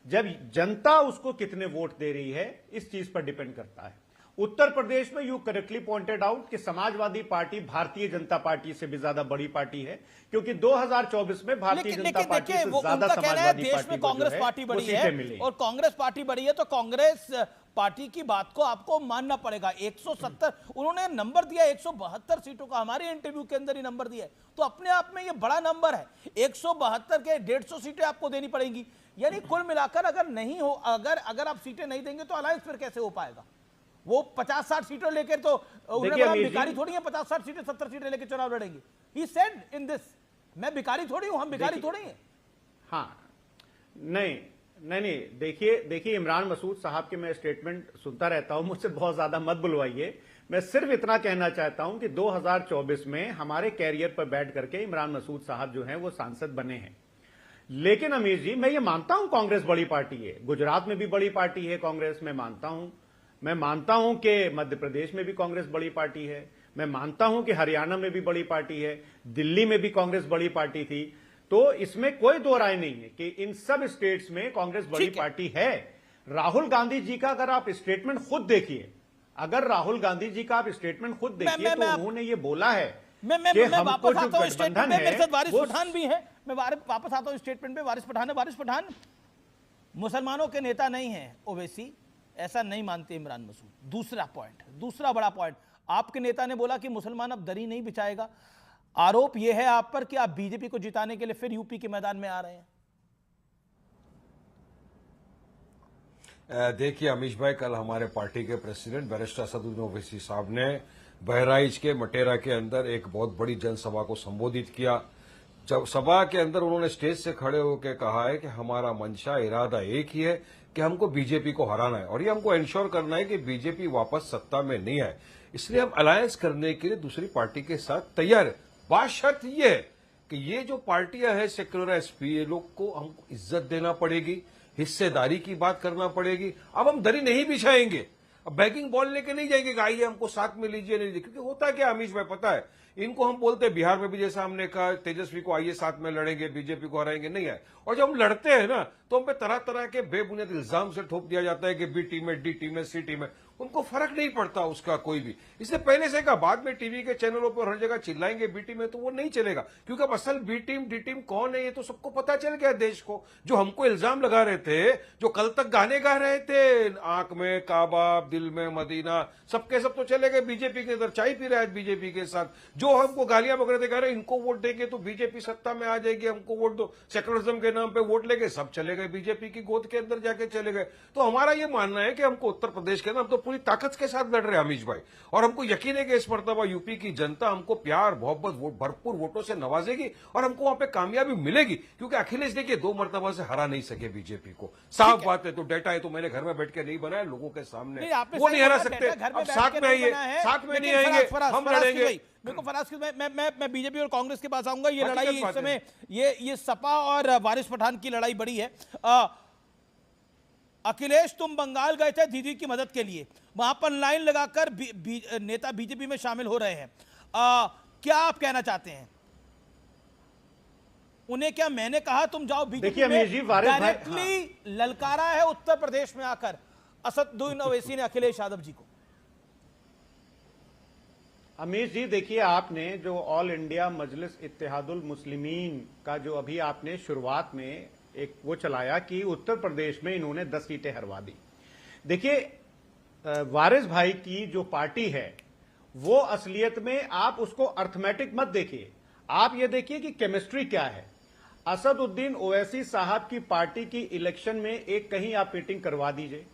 जब जनता उसको कितने वोट दे रही है, इस चीज पर डिपेंड करता है। उत्तर प्रदेश में यू करेक्टली पॉइंटेड आउट कि समाजवादी पार्टी भारतीय जनता पार्टी से भी ज्यादा बड़ी पार्टी है, क्योंकि 2024 में भारतीय जनता पार्टी से ज्यादा समाजवादी देश में कांग्रेस पार्टी बड़ी है और कांग्रेस पार्टी बड़ी है तो कांग्रेस पार्टी की बात को आपको मानना पड़ेगा। 170 उन्होंने नंबर दिया, 172 सीटों का हमारे इंटरव्यू के अंदर ही नंबर दिया, तो अपने आप में ये बड़ा नंबर है। 172 के 150 सीटें आपको देनी पड़ेंगी। यानी कुल मिलाकर अगर नहीं हो, अगर आप सीटें नहीं देंगे तो अलायंस फिर कैसे हो पाएगा। वो 50-60 सीटें लेकर तो भिखारी थोड़ी है, 50-60 सीटें 70 सीटें लेकर चुनाव लड़ेंगे। ही सेड इन दिस, मैं भिखारी थोड़ी हूं, हम भिखारी थोड़ी हैं। हाँ, नहीं, देखिए इमरान मसूद साहब के मैं स्टेटमेंट सुनता रहता हूं, मुझसे बहुत ज्यादा मत बुलवाइए। मैं सिर्फ इतना कहना चाहता हूं कि 2024 में हमारे कैरियर पर बैठ करके इमरान मसूद साहब जो हैं वो सांसद बने हैं। लेकिन अमीर जी, मैं ये मानता हूं कांग्रेस बड़ी पार्टी है, गुजरात में भी बड़ी पार्टी है कांग्रेस, मैं मानता हूं। मैं मानता हूं कि मध्य प्रदेश में भी कांग्रेस बड़ी पार्टी है, मैं मानता हूं कि हरियाणा में भी बड़ी पार्टी है, दिल्ली में भी कांग्रेस बड़ी पार्टी थी, तो इसमें कोई दो राय नहीं है कि इन सब स्टेट्स में कांग्रेस बड़ी पार्टी है। राहुल गांधी जी का अगर आप स्टेटमेंट खुद देखिए, अगर राहुल गांधी जी का आप स्टेटमेंट खुद देखिए तो उन्होंने ये बोला है कि हमको जो गठबंधन है मेरे साथ वारिस पठान भी है, मैं वापस आता हूं स्टेटमेंट पे। वारिस पठान है। वारिस पठान मुसलमानों के नेता नहीं है ओवैसी, ऐसा नहीं मानते इमरान मसूद। दूसरा पॉइंट, दूसरा बड़ा पॉइंट, आपके नेता ने बोला कि मुसलमान अब दरी नहीं बिछाएगा। आरोप यह है आप पर कि आप बीजेपी को जिताने के लिए फिर यूपी के मैदान में आ रहे हैं। देखिए अमीश भाई, कल हमारे पार्टी के प्रेसिडेंट बैरिस्टर असदुद्दीन ओवैसी साहब ने बहराइच के मटेरा के अंदर एक बहुत बड़ी जनसभा को संबोधित किया। जब सभा के अंदर उन्होंने स्टेज से खड़े होकर कहा है कि हमारा मंशा इरादा एक ही है कि हमको बीजेपी को हराना है और ये हमको इंश्योर करना है कि बीजेपी वापस सत्ता में नहीं आए, इसलिए हम अलायंस करने के लिए दूसरी पार्टी के साथ तैयार है। बात शर्त ये है कि ये जो पार्टियां हैं सेक्युलर एसपी, ये लोग को हमको इज्जत देना पड़ेगी, हिस्सेदारी की बात करना पड़ेगी। अब हम दरी नहीं बिछाएंगे, अब बैगिंग बॉल लेके नहीं जाएंगे कि आइए हमको साथ में लीजिए नहीं लीजिए, क्योंकि होता क्या अमीश भाई पता है, इनको हम बोलते हैं बिहार में भी जैसा हमने कहा तेजस्वी को आइए साथ में लड़ेंगे, बीजेपी को हराएंगे, नहीं है। और जब हम लड़ते हैं ना तो हम पे तरह तरह के बेबुनियाद इल्जाम से ठोक दिया जाता है कि बी टीम है, डी टीम है, सी टीम है, उनको फर्क नहीं पड़ता उसका कोई भी। इससे पहले से कहा, बाद में टीवी के चैनलों पर हर जगह चिल्लाएंगे बी टीम है, तो वो नहीं चलेगा, क्योंकि अब असल बी टीम डी टीम कौन है ये तो सबको पता चल गया देश को। जो हमको इल्जाम लगा रहे थे, जो कल तक गाने गा रहे थे, आंख में काबा दिल में मदीना, सबके सब तो चले गए बीजेपी के अंदर, चाय पी रहे हैं बीजेपी के साथ। जो हमको गालियां बकरे थे, कह रहे इनको वोट देंगे तो बीजेपी सत्ता में आ जाएगी, हमको वोट दो, सेकुलरिज्म के नाम पे वोट लेके सब चले गए बीजेपी की गोद के अंदर जाके चले गए। तो हमारा ये मानना है कि हमको उत्तर प्रदेश के अंदर हम तो पूरी ताकत के साथ लड़ रहे हैं अमीश भाई, और हमको यकीन है कि इस मर्तबा यूपी की जनता हमको प्यार मोहब्बत भरपूर वोटों से नवाजेगी और हमको वहां पे कामयाबी मिलेगी, क्योंकि अखिलेश देखिए 2 मर्तबा से हरा नहीं सके बीजेपी को, साफ बात है। तो डेटा है तो मैंने घर में बैठ के नहीं बनाया, लोगों के सामने वो नहीं हरा सकते। अब साथ में आइए, साथ में नहीं आएंगे हम लड़ेंगे। मेरे को फराज मैं बीजेपी और कांग्रेस के पास आऊंगा। ये लड़ाई इस समय ये सपा और वारिस पठान की लड़ाई बड़ी है। अखिलेश तुम बंगाल गए थे दीदी की मदद के लिए, वहां पर लाइन लगाकर नेता बीजेपी में शामिल हो रहे हैं, क्या आप कहना चाहते हैं उन्हें? क्या मैंने कहा तुम जाओ बीजेपी में? डायरेक्टली ललकारा है उत्तर प्रदेश में आकर असदुद्दीन ओवैसी ने अखिलेश यादव जी को। अमीश जी देखिए, आपने जो ऑल इंडिया मजलिस इत्तेहादुल मुस्लिमीन का जो अभी आपने शुरुआत में एक वो चलाया कि उत्तर प्रदेश में इन्होंने 10 सीटें हरवा दी। देखिए वारिस भाई की जो पार्टी है वो असलियत में आप उसको अर्थमेटिक मत देखिए, आप ये देखिए कि केमिस्ट्री क्या है। असदुद्दीन ओवैसी साहब की पार्टी की इलेक्शन में एक कहीं आप मीटिंग करवा दीजिए,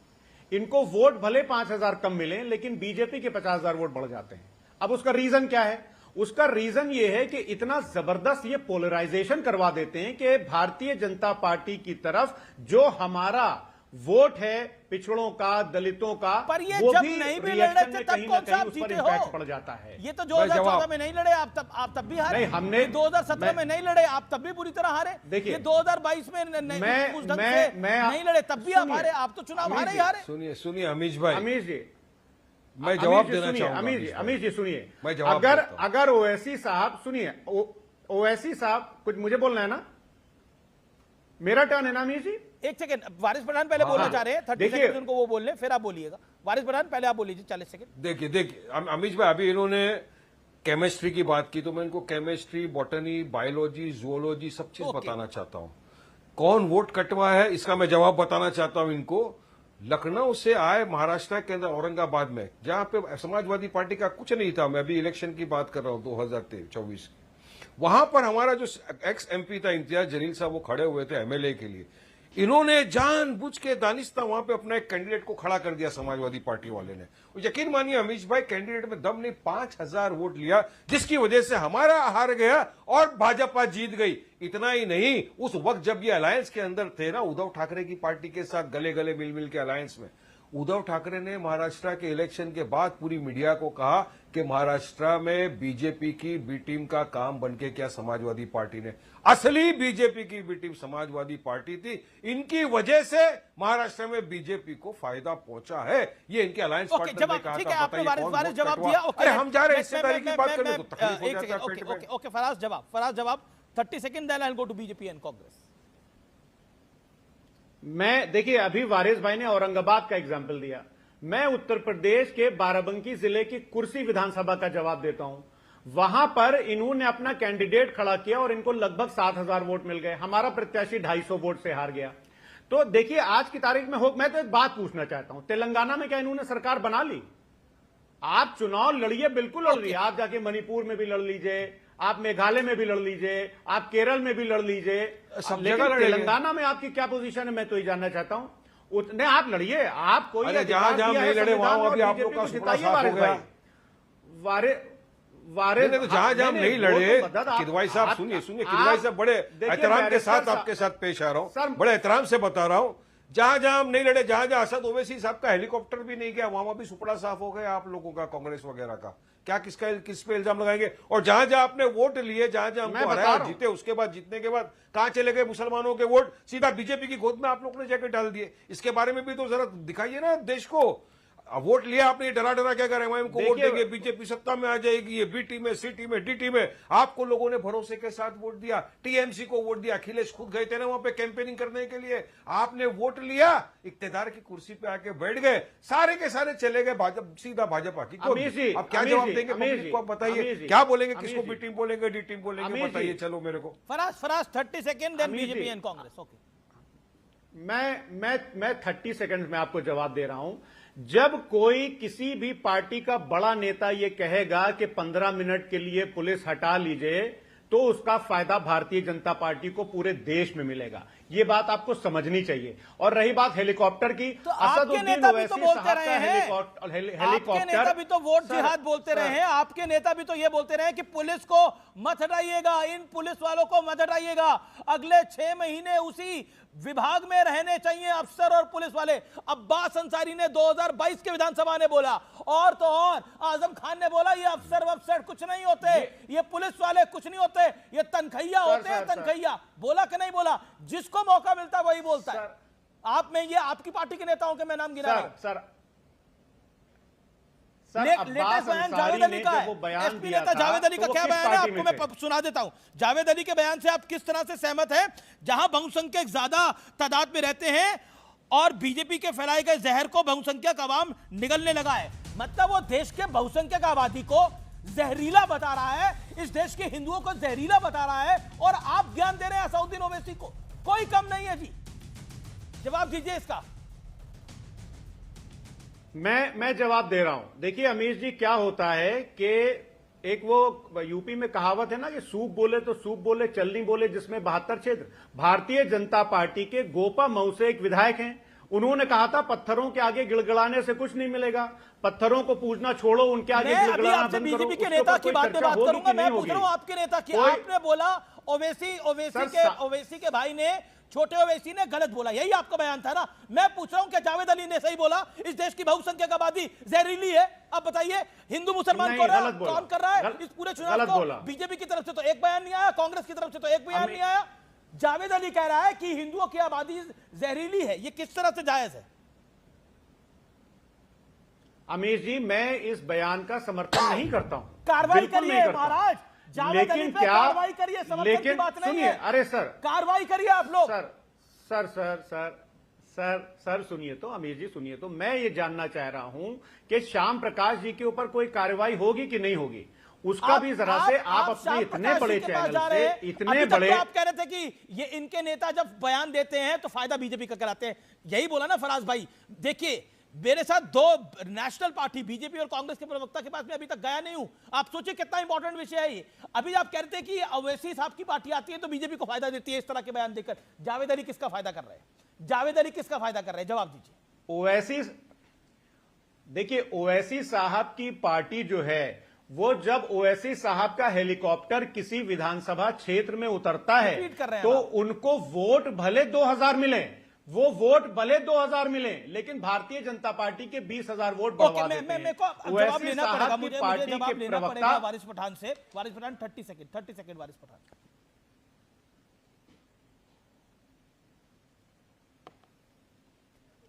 इनको वोट भले 5000 कम मिले लेकिन बीजेपी के 50,000 वोट बढ़ जाते हैं। अब उसका रीजन क्या है? उसका रीजन यह है कि इतना जबरदस्त ये पोलराइजेशन करवा देते हैं कि भारतीय जनता पार्टी की तरफ जो हमारा वोट है पिछड़ों का, दलितों का, पर ये वो जब भी नहीं भी रिएक्शन लड़े में थे कहीं तब ना कौन कहीं सा उस पर जीते इम्पैक्ट हो? पड़ जाता है। ये तो 2014 में नहीं लड़े आप, तब भी हारे। नहीं, हमने 2017 में नहीं लड़े आप, तब भी बुरी तरह हारे। देखिए, ये 2022 में उस ढंग से नहीं लड़े, तब भी आप हारे। आप तो चुनाव हारे ही हारे। सुनिए अमीश भाई, अमीश जी मैं जवाब देना चाहूंगा। अमीश जी सुनिए, मैं जवाब अगर ओवैसी साहब सुनिए, ओवैसी साहब कुछ मुझे बोलना है ना, मेरा टर्न है ना अमीश जी? एक सेकंड, वारिस पठान पहले बोलना चाह रहे हैं, 30 सेकंड उनको वो बोल ले, फिर आप बोलिएगा। वारिस पठान पहले आप बोल लीजिए 40 सेकंड। देखिए अमीश भाई, अभी इन्होंने केमिस्ट्री की बात की तो मैं इनको केमिस्ट्री, बॉटनी, बायोलॉजी, जूलॉजी सब चीज बताना चाहता हूं। कौन वोट कटवा है इसका मैं जवाब बताना चाहता हूं इनको। लखनऊ से आए महाराष्ट्र के अंदर औरंगाबाद में, जहां पे समाजवादी पार्टी का कुछ नहीं था, मैं अभी इलेक्शन की बात कर रहा हूं 2024 की, वहां पर हमारा जो एक्स एमपी था इम्तियाज जलील साहब, वो खड़े हुए थे एमएलए के लिए। इन्होंने जानबूझ के दानिस्ता वहां पे अपना एक कैंडिडेट को खड़ा कर दिया समाजवादी पार्टी वाले ने। यकीन मानिए अमीश भाई, कैंडिडेट में दम नहीं, 5000 वोट लिया, जिसकी वजह से हमारा हार गया और भाजपा जीत गई। इतना ही नहीं, उस वक्त जब ये अलायंस के अंदर थे ना, उद्धव ठाकरे की पार्टी के साथ गले गले मिल मिल के अलायंस में, उद्धव ठाकरे ने महाराष्ट्र के इलेक्शन के बाद पूरी मीडिया को कहा कि महाराष्ट्र में बीजेपी की बी टीम का काम बनके क्या समाजवादी पार्टी ने, असली बीजेपी की बी टीम समाजवादी पार्टी थी। इनकी वजह से महाराष्ट्र में बीजेपी को फायदा पहुंचा है, ये इनके अलायंस पार्टनर ने कहा था। बताइए जवाब दिया। अरे हम जा रहे हैं हिस्सेदारी की बात करने तो तकलीफ हो जाता है पेट में। ओके फराज जवाब 30 second, then I will go to BJP and Congress. मैं देखिए, अभी वारिस भाई ने औरंगाबाद का एग्जाम्पल दिया, मैं उत्तर प्रदेश के बाराबंकी जिले की कुर्सी विधानसभा का जवाब देता हूं। वहां पर इन्होंने अपना कैंडिडेट खड़ा किया और इनको लगभग 7,000 वोट मिल गए। हमारा प्रत्याशी 250 वोट से हार गया। तो देखिए, आज की तारीख में मैं तो एक बात पूछना चाहता हूं, तेलंगाना में क्या इन्होंने सरकार बना ली? आप चुनाव लड़िए, बिल्कुल लड़ रही, आप जाके मणिपुर में भी लड़ लीजिए, आप मेघालय में भी लड़ लीजिए, आप केरल में भी लड़ लीजिए, लेकिन तेलंगाना में आपकी क्या पोजीशन है मैं तो ये जानना चाहता हूं। उतने आप लड़िए, आप कोई जहां जहां नहीं लड़े वहां अभी आप लोग का सुपड़ा साफ हो गया। जहां जहां नहीं लड़े, किदवाई साहब सुनिए, किदवाई साहब बड़े एहतराम के साथ आपके साथ पेश आ रहा हूं, बड़े एहतराम से बता रहा हूं, जहां जहां हम नहीं लड़े, जहां जहां असद ओवैसी साहब का हेलीकॉप्टर भी नहीं गया, वहां भी सुपड़ा साफ हो गया आप लोगों का, कांग्रेस वगैरह का। क्या किस पे इल्जाम लगाएंगे? और जहां जहां आपने वोट लिए, जहां जहां हमको हराया जीते, उसके बाद जीतने के बाद कहां चले गए मुसलमानों के वोट? सीधा बीजेपी की गोद में आप लोगों ने जाकर डाल दिए। इसके बारे में भी तो जरा दिखाइए ना देश को। वोट लिया आपने, डरा डरा क्या करें, एमआईएम को वोट देंगे, बीजेपी सत्ता में आ जाएगी, ये बी टीम में, सी टीम में, डी टीम में। आपको लोगों ने भरोसे के साथ वोट दिया, टीएमसी को वोट दिया, अखिलेश खुद गए थे ना वहां पे कैंपेनिंग करने के लिए। आपने वोट लिया, इक्तेदार की कुर्सी पे आके बैठ गए, सारे के सारे चले गए भाजपा, सीधा भाजपा की। अब क्या जवाब देंगे पब्लिक को? आप बताइए, क्या बोलेंगे, किसको बी टीम बोलेंगे, डी टीम बोलेंगे, बताइए। चलो मेरे को Faraz 30 second, then BJP and Congress. Okay, मैं 30 सेकंड में आपको जवाब दे रहा हूं। जब कोई किसी भी पार्टी का बड़ा नेता ये कहेगा कि 15 मिनट के लिए पुलिस हटा लीजिए, तो उसका फायदा भारतीय जनता पार्टी को पूरे देश में मिलेगा। ये बात आपको समझनी चाहिए। और रही बात हेलीकॉप्टर की, तो आपके नेता भी तो बोलते रहे हैं, आपके नेता भी तो वोट जिहाद बोलते रहे हैं, आपके नेता भी तो ये बोलते रहे हैं कि पुलिस को मत हटाइएगा, इन पुलिस वालों को मत हटाइएगा, अगले 6 महीने उसी विभाग में रहने चाहिए अफसर और पुलिस वाले। अब्बास अंसारी ने 2022 के विधानसभा ने बोला, और तो और आजम खान ने बोला ये अफसर कुछ नहीं होते, ये पुलिस वाले कुछ नहीं होते, ये तनखैया होते हैं, तनखैया। बोला कि नहीं बोला? जिसको मौका मिलता है वही बोलता है। आप में ये आपकी पार्टी के नेताओं के मैं नाम गिना रहा हूं। लेटेस्ट बयान जावेद अली का है, एसपी नेता जावेद अली का क्या बयान है आपको मैं सुना देता हूं। जावेद अली के बयान से आप किस तरह से सहमत हैं? जहां बहुसंख्यक ज्यादा तादाद में रहते हैं और बीजेपी के फैलाए गए जहर को बहुसंख्यक आवाम निगलने लगा है, मतलब वो देश के बहुसंख्यक आबादी को जहरीला बता रहा है, इस देश के हिंदुओं को जहरीला बता रहा है, और आप ज्ञान दे रहे हैं असदुद्दीन ओवैसी को। कोई कम नहीं है जी, जवाब दीजिए इसका। मैं जवाब दे रहा हूं। देखिए अमीर जी, क्या होता है कि एक वो यूपी में कहावत है ना कि सूप बोले तो सूप बोले, चल नहीं बोले जिसमें 72 क्षेत्र। भारतीय जनता पार्टी के गोपा मऊ से एक विधायक हैं, उन्होंने कहा था पत्थरों के आगे गिड़गिड़ाने से कुछ नहीं मिलेगा, पत्थरों को पूजना छोड़ो, उनके आगे गिड़गिड़ाना बंद करो। बीजेपी के नेता की बात में बात करूंगा, मैं पूछ रहा हूं आपके नेता की। आपने बोला ओवैसी के भाई ने, छोटे ओवैसी ने गलत बोला, यही आपका बयान था ना? मैं पूछ रहा हूं क्या जावेद अली ने सही बोला? इस देश की बहुसंख्यक आबादी जहरीली है। अब बताइए, हिंदू मुसलमान कौन कर रहा है इस पूरे चुनाव को? बीजेपी की तरफ से तो एक बयान नहीं आया, कांग्रेस की तरफ से तो एक बयान नहीं आया। जावेद अली कह रहा है कि हिंदुओं की आबादी जहरीली है, ये किस तरह से जायज है? अमीर जी, मैं इस बयान का समर्थन नहीं करता हूं। कार्रवाई करिए महाराज, जावेद अली पे कार्रवाई करिए, समर्थन की बात नहीं है। अरे सर, कार्रवाई करिए आप लोग। सर सुनिए तो, अमीर जी सुनिए तो, मैं ये जानना चाह रहा हूं कि श्याम प्रकाश जी के ऊपर कोई कार्रवाई होगी कि नहीं होगी, उसका भी जरा से आप अपने इतने बड़े चैनल से, इतने बड़े, आप कह रहे थे कि ये इनके नेता जब बयान देते हैं तो फायदा बीजेपी का कराते हैं, यही बोला ना फराज भाई? देखिए, मेरे साथ 2 नेशनल पार्टी बीजेपी और कांग्रेस के प्रवक्ता के पास मैं अभी तक गया नहीं हूं। आप सोचिए कितना इंपॉर्टेंट विषय है ये। अभी आप कहते हैं कि ओवैसी साहब की पार्टी आती है तो बीजेपी को फायदा देती है, इस तरह के बयान देकर। जावेद अली किसका फायदा कर रहे हैं? जावेद अली किसका फायदा कर रहे हैं? जवाब दीजिए। ओवैसी, देखिए ओवैसी साहब की पार्टी जो है, वो जब ओवैसी साहब का हेलीकॉप्टर किसी विधानसभा क्षेत्र में उतरता है तो उनको वोट भले 2000 मिले, वो वोट भले 2000 मिले, लेकिन भारतीय जनता पार्टी के 20,000 वोट बढ़वा देते हैं। मेरे को जवाब लेना पड़ेगा, मुझे जवाब लेना पड़ेगा वारिस पठान से। वारिस पठान 30 सेकंड वारिस पठान।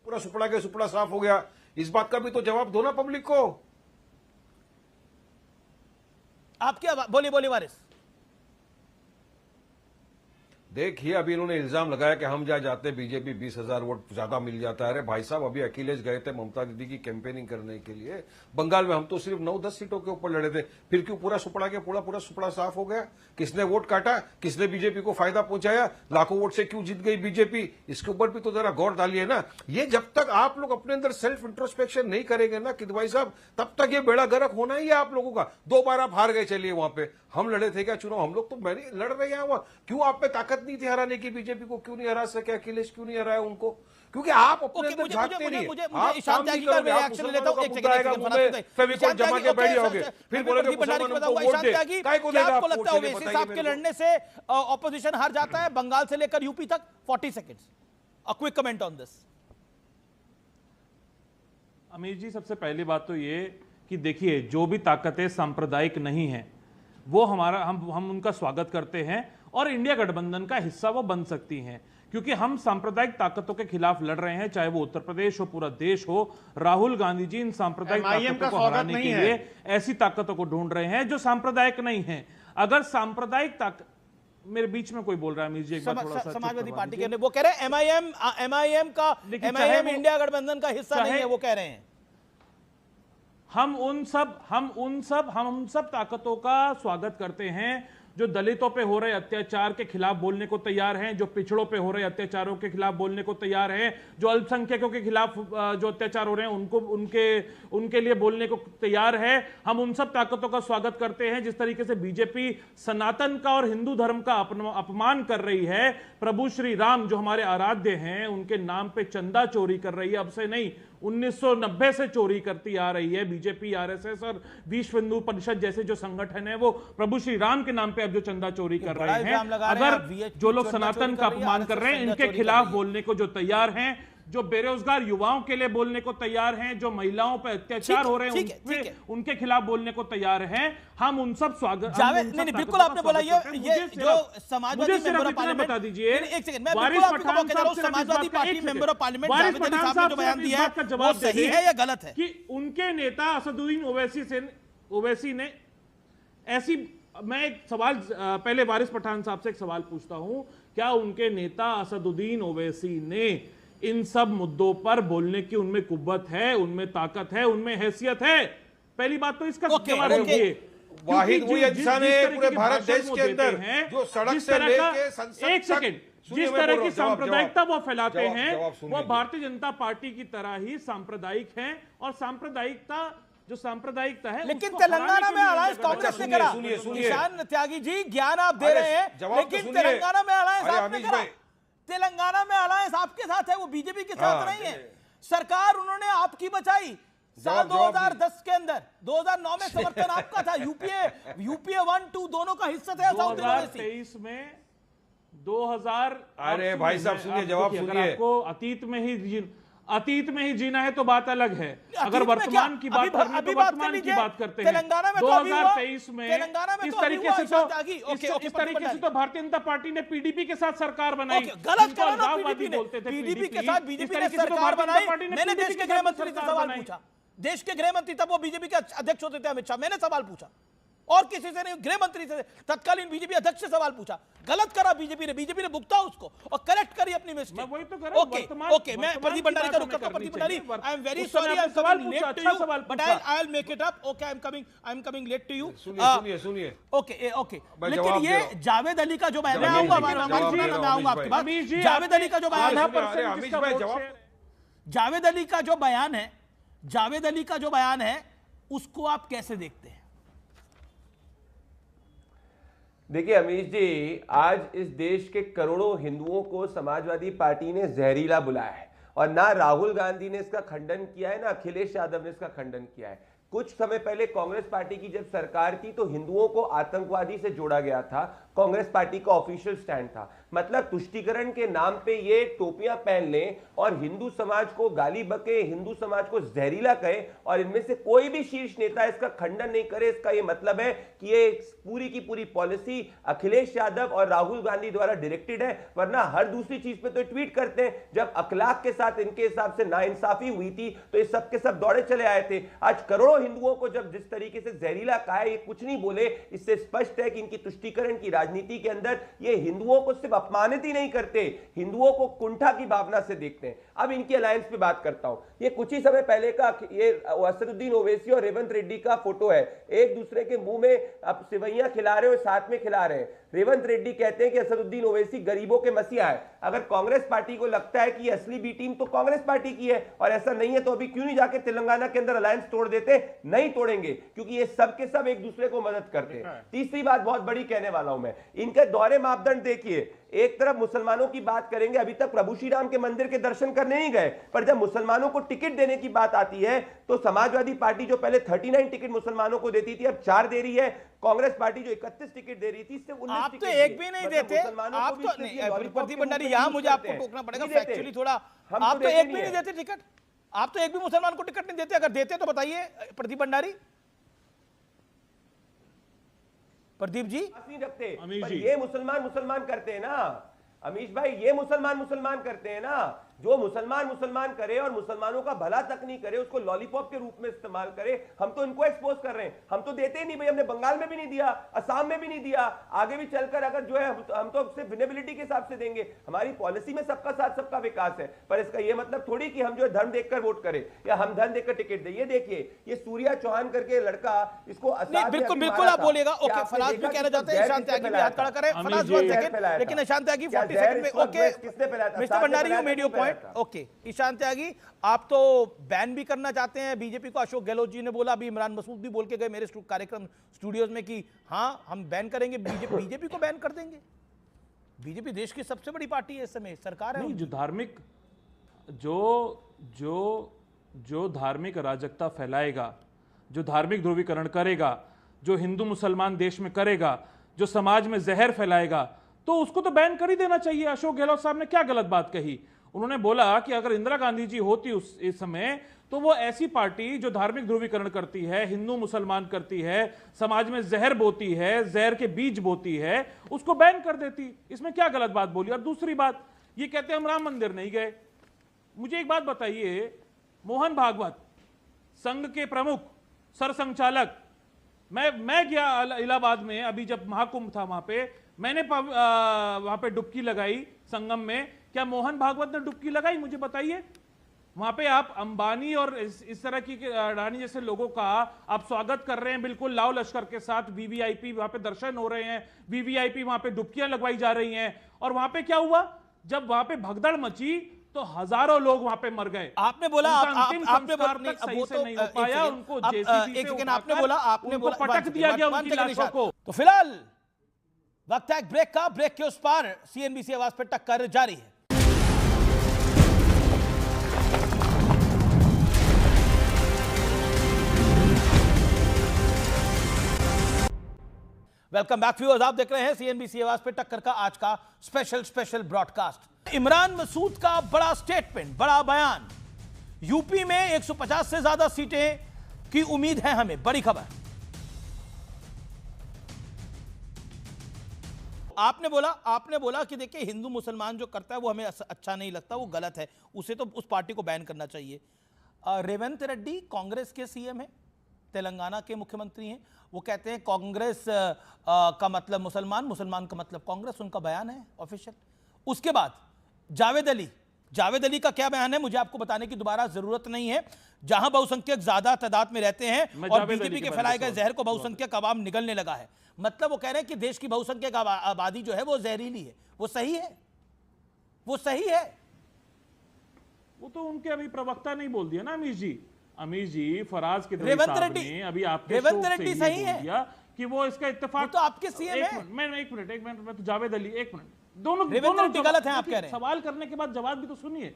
पूरा सुपड़ा के सुपड़ा साफ हो गया, इस बात का भी तो जवाब दो ना पब्लिक को। आप क्या बोलिए वारिस। देखिए, अभी इन्होंने इल्जाम लगाया कि हम जाते बीजेपी 20,000 वोट ज्यादा मिल जाता है। अरे भाई साहब, अभी अखिलेश गए थे ममता दीदी की कैंपेनिंग करने के लिए बंगाल में, हम तो सिर्फ 9-10 सीटों के ऊपर लड़े थे। फिर क्यों पूरा सुपड़ा के पूरा सुपड़ा साफ हो गया? किसने वोट काटा? किसने बीजेपी को फायदा पहुंचाया? लाखों वोट से क्यों जीत गई बीजेपी? इसके ऊपर भी तो जरा गौर डालिए ना। ये जब तक आप लोग अपने अंदर सेल्फ इंट्रोस्पेक्शन नहीं करेंगे ना किदवाई साहब, तब तक ये बेड़ा गर्क होना ही है आप लोगों का। 2 बार आप हार गए, चलिए वहां पे हम लड़े थे क्या चुनाव? हम लोग तो मैंने लड़ रहे हैं। क्यों आप में ताकत नहीं थी हराने की? बीजेपी को क्यों नहीं हरा सके? अखिलेश क्यों नहीं हराया उनको? क्योंकि आप अपने अंदर झांकते नहीं। आप ईशान त्यागी का रिएक्शन लेता हूं। एक सेकंड, फेविकोल जमा के बैठ जाओगे, फिर बोलोगे मुसलमानों को वोट दे। काय को देगा? आपको लगता है ओवैसी साहब के लड़ने से ऑपोजिशन हार जाता है बंगाल से लेकर यूपी तक? 40 seconds, a quick comment on this. अमीर जी, सबसे पहली बात तो ये कि देखिए, जो भी ताकतें सांप्रदायिक नहीं है वो हम उनका स्वागत करते हैं और इंडिया गठबंधन का हिस्सा वो बन सकती हैं, क्योंकि हम सांप्रदायिक ताकतों के खिलाफ लड़ रहे हैं, चाहे वो उत्तर प्रदेश हो, पूरा देश हो। राहुल गांधी जी इन सांप्रदायिक ताकतों को हराने के लिए ऐसी ताकतों को ढूंढ रहे हैं जो सांप्रदायिक नहीं है। अगर सांप्रदायिक ताकत, मेरे बीच में कोई बोल रहा है अमीर जी, एक बार थोड़ा सा समाजवादी पार्टी के वो कह रहे हैं एमआईएम इंडिया गठबंधन का हिस्सा नहीं है, वो कह रहे हैं। हम उन सब ताकतों का स्वागत करते हैं जो दलितों पे हो रहे अत्याचार के खिलाफ बोलने को तैयार हैं, जो पिछड़ों पे हो रहे अत्याचारों के खिलाफ बोलने को तैयार हैं, जो अल्पसंख्यकों के खिलाफ जो अत्याचार हो रहे हैं उनको उनके लिए बोलने को तैयार है। हम उन सब ताकतों का स्वागत करते हैं। जिस तरीके से बीजेपी सनातन का और हिंदू धर्म का अपमान कर रही है, प्रभु श्री राम जो हमारे आराध्य हैं उनके नाम पे चंदा चोरी कर रही है, अब से नहीं 1990 से चोरी करती आ रही है। बीजेपी, आरएसएस और विश्व हिंदू परिषद जैसे जो संगठन है वो प्रभु श्री राम के नाम पे अब जो चंदा चोरी कर रहे हैं। अगर जो लोग सनातन का अपमान कर रहे हैं इनके खिलाफ बोलने को जो तैयार हैं, जो बेरोजगार युवाओं के लिए बोलने को तैयार हैं, जो महिलाओं पर अत्याचार हो रहे हैं उनके खिलाफ बोलने को तैयार हैं, हम उन सब स्वागत। नहीं, बिल्कुल आपने बोला ये जो समाजवादी मेंबर ऑफ पार्लियामेंट, बता दीजिए, एक सेकंड, मैं बिल्कुल आपको कह रहा हूं Samajwadi party member of parliament Javed Ali साहब ने जो बयान दिया है वो सही है या गलत है? कि उनके नेता असदुद्दीन ओवैसी ने ऐसी, मैं एक सवाल पहले वारिस पठान साहब से एक सवाल पूछता हूं, क्या उनके नेता असदुद्दीन ओवैसी ने इन सब मुद्दों पर बोलने की उनमें कुव्वत है, उनमें ताकत है, उनमें हैसियत है? पहली बात तो इसका जवाब दीजिए। वाहिद वही इंसान है पूरे भारत देश के अंदर जो सड़क से लेके संसद, एक सेकंड, जिस तरह की सांप्रदायिकता वो फैलाते हैं वो भारतीय जनता पार्टी की तरह ही सांप्रदायिक हैं, और सांप्रदायिकता जो सांप्रदायिकता है, लेकिन तेलंगाना में अलायंस कांग्रेस ने करा। ईशान त्यागी जी, ज्ञान आप दे रहे हैं, लेकिन तेलंगाना में अलायंस आपने करा। तेलंगाना में अलायंस आपके साथ है, वो बीजेपी के साथ नहीं है। सरकार उन्होंने आपकी बचाई साल 2010 के अंदर, 2009 में समर्थन आपका था। यूपीए 1-2 दोनों का हिस्सा था। 2023 में 2000, अरे भाई साहब सुनिए, जवाब सुनिए। आपको अतीत में ही जीना है तो बात अलग है, अगर वर्तमान की बात करनी तो वर्तमान की बात करते हैं। 2023 में इस तरीके से तो भारतीय जनता पार्टी ने पीडीपी के साथ सरकार बनाई। गलत करा ना पीडीपी के साथ बीजेपी ने सरकार बनाई। मैंने देश के गृह मंत्री से सवाल पूछा, देश के गृह मंत्री तब वो बीजेपी के अध्यक्ष होते थे अमित शाह, मैंने सवाल पूछा और किसी से नहीं, गृह मंत्री से, तत्कालीन बीजेपी अध्यक्ष से सवाल पूछा। गलत करा बीजेपी ने भुगता उसको और करेक्ट करी अपनी मिस्टेक। वही तो कर रहा हूं। ओके, मैं प्रदीप भंडारी का रुख करता हूं। Pradeep Bhandari, I am very sorry, I am coming late to you, but I will make it up. Okay, I am coming late to you. सुनिए। ओके, लेकिन ये जावेद अली का जो बयान, मैं आऊंगा आपके पास। जावेद अली का जो बयान है, जावेद अली का जो बयान है उसको आप कैसे देखते हैं? देखिए अमीश जी, आज इस देश के करोड़ों हिंदुओं को समाजवादी पार्टी ने जहरीला बुलाया है, और ना राहुल गांधी ने इसका खंडन किया है, ना अखिलेश यादव ने इसका खंडन किया है। कुछ समय पहले कांग्रेस पार्टी की जब सरकार थी तो हिंदुओं को आतंकवादी से जोड़ा गया था, कांग्रेस पार्टी का ऑफिशियल स्टैंड था। मतलब तुष्टीकरण के नाम पे ये टोपियां पहन लें और हिंदू समाज को गाली बके, हिंदू समाज को जहरीला कहे और इनमें से कोई भी शीर्ष नेता इसका खंडन नहीं करे, इसका ये मतलब है कि ये पूरी की पूरी पॉलिसी अखिलेश यादव और राहुल गांधी द्वारा डायरेक्टेड है। वरना हर दूसरी चीज पे तो ट्वीट करते हैं। जब अखलाक के साथ इनके हिसाब से नाइंसाफी हुई थी तो ये सब के सब दौड़े चले आए थे। आज करोड़ों हिंदुओं को जब जिस तरीके से जहरीला कहा है, ये कुछ नहीं बोले, इससे स्पष्ट है कि इनकी तुष्टीकरण की राजनीति के अंदर ये हिंदुओं को सिर्फ अपमानित ही नहीं करते, हिंदुओं को कुंठा की भावना से देखते हैं। अब इनकी अलायंस पे बात करता हूं। ये कुछ ही समय पहले का ये असदुद्दीन ओवैसी और रेवंत रेड्डी का फोटो है, एक दूसरे के मुंह में अब सिवैयां खिला रहे हो, साथ में खिला रहे हैं। रेवंत रेड्डी कहते हैं कि असदुद्दीन ओवैसी गरीबों के मसीहा है। अगर कांग्रेस पार्टी को लगता है कि असली बी टीम तो कांग्रेस पार्टी की है और ऐसा नहीं है तो अभी क्यों नहीं जाके तेलंगाना के अंदर अलायंस तोड़ देते? नहीं तोड़ेंगे, क्योंकि ये सब के सब एक दूसरे को मदद करते हैं। तीसरी बात बहुत बड़ी कहने वाला हूं मैं, इनके दोहरे मापदंड देखिए। एक तरफ मुसलमानों की बात करेंगे, अभी तक प्रभु श्री राम के मंदिर के दर्शन करने नहीं गए, पर जब मुसलमानों को टिकट देने की बात आती है तो समाजवादी पार्टी जो पहले 39 टिकट मुसलमानों को देती थी अब 4 दे रही है। कांग्रेस पार्टी जो 31 टिकट दे रही थी इससे 19 आप तो एक भी नहीं देते। आप तो प्रदीप भंडारी, यहां मुझे आपको टोकना पड़ेगा फैक्चुअली थोड़ा। आप तो एक भी नहीं देते टिकट, आप तो एक भी मुसलमान को टिकट नहीं देते। अगर देते तो बताइए प्रदीप भंडारी। प्रदीप जी नहीं रखते, पर ये मुसलमान करते हैं ना अमीश भाई, ये मुसलमान करते हैं ना। जो मुसलमान करे और मुसलमानों का भला तक नहीं करे, उसको लॉलीपॉप के रूप में इस्तेमाल करे, हम तो इनको एक्सपोज कर रहे हैं। हम तो देते ही नहीं भाई, हमने बंगाल में भी नहीं दिया, असम में भी नहीं दिया, आगे भी चलकर अगर जो है हम तो सिर्फ विनेबिलिटी के हिसाब से देंगे। हमारी पॉलिसी में सबका साथ सबका विकास है, पर इसका यह मतलब थोड़ी कि हम जो है धर्म देखकर वोट करें या हम धर्म देखकर टिकट दें। ये देखिए, ये सूर्या चौहान करके लड़का, इसको बिल्कुल आप बोलिएगा। ओके, फराज भी कहना चाहते हैं, ईशान त्यागी भी हाथ खड़ा करें। फराज 1 सेकंड, लेकिन ईशान त्यागी 40 सेकंड में। Okay mister Bhandari, you made your point. Okay Ishaan Tyagi, आप तो बैन भी करना चाहते हैं बीजेपी को। अशोक गहलोत जी ने बोला, अभी इमरान मसूद भी बोल के गए मेरे कार्यक्रम स्टूडियोज में कि हां हम बैन करेंगे, बीजेपी को बैन कर देंगे। बीजेपी देश की सबसे बड़ी पार्टी है इस समय, सरकार है। नहीं, जो धार्मिक जो धार्मिक अराजकता फैलाएगा, जो धार्मिक ध्रुवीकरण करेगा, जो हिंदू मुसलमान देश में करेगा, जो समाज में जहर फैलाएगा, तो उसको तो बैन कर ही देना चाहिए। अशोक गहलोत साहब ने क्या गलत बात कही? उन्होंने बोला कि अगर इंदिरा गांधी जी होती इस समय, तो वो ऐसी पार्टी जो धार्मिक ध्रुवीकरण करती है, हिंदू मुसलमान करती है, समाज में जहर बोती है, जहर के बीज बोती है, उसको बैन कर देती। इसमें क्या गलत बात बोली? और दूसरी बात, ये कहते हैं हम राम मंदिर नहीं गए। मुझे एक बात बताइए, मोहन भागवत संघ के प्रमुख सरसंघचालक, मैं गया इलाहाबाद में, अभी जब महाकुंभ था वहां पे, मैंने वहां पे डुबकी लगाई संगम में। क्या मोहन भागवत ने डुबकी लगाई? मुझे बताइए। वहां पे आप अंबानी और इस तरह की अडानी जैसे लोगों का आप स्वागत कर रहे हैं, बिल्कुल लाव लश्कर के साथ। वीवीआईपी वहां पे दर्शन हो रहे हैं, वीवीआईपी वहां पे डुबकियां लगवाई जा रही हैं। और वहां पे क्या हुआ? जब वहां पे भगदड़ मची तो हजारों लोग वहां पे मर गए। आपने बोला आपने पटक दिया गया उनकी लाशों को। तो फिलहाल वक्त है ब्रेक का। ब्रेक के उस पार सीएनबीसी आवाज पे टक्कर जारी है। वेलकम बैक व्यूअर्स, आप देख रहे हैं सीएनबीसी आवाज पे टक्कर का आज का स्पेशल ब्रॉडकास्ट। इमरान मसूद का बड़ा स्टेटमेंट, बड़ा बयान। यूपी में 150 से ज्यादा सीटें की उम्मीद है हमें, बड़ी खबर। आपने बोला कि देखिए, हिंदू मुसलमान जो करता है वो हमें अच्छा नहीं लगता, वो गलत है, उसे तो उस पार्टी को बैन करना चाहिए। रेवंत रेड्डी कांग्रेस के सीएम है, तेलंगाना के मुख्यमंत्री हैं, वो कहते हैं कांग्रेस का मतलब मुसलमान, मुसलमान का मतलब कांग्रेस, उनका बयान है ऑफिशियल। उसके बाद जावेद अली का क्या बयान है मुझे आपको बताने की दोबारा जरूरत नहीं है। जहां बहुसंख्यक ज्यादा तादाद में रहते हैं और बीजेपी के फैलाए गए जहर को बहुसंख्यक आवाम निगलने लगा है। मतलब वो कह रहे हैं कि देश की बहुसंख्यक आबादी जो है वो जहरीली है। वो सही है, वो सही है। वो तो उनके अभी प्रवक्ता नहीं बोल दिया ना अमीश जी, फराज के रेवंत रेड्डी अभी आपके रेवंत रेड्डी सही है कि वो इसका इत्तेफाक, तो आपके सीएम है। एक मिनट, तो जावेद अली, एक मिनट, दोनों गलत है आप कह रहे हैं। सवाल करने के बाद जवाब भी तो सुनिए,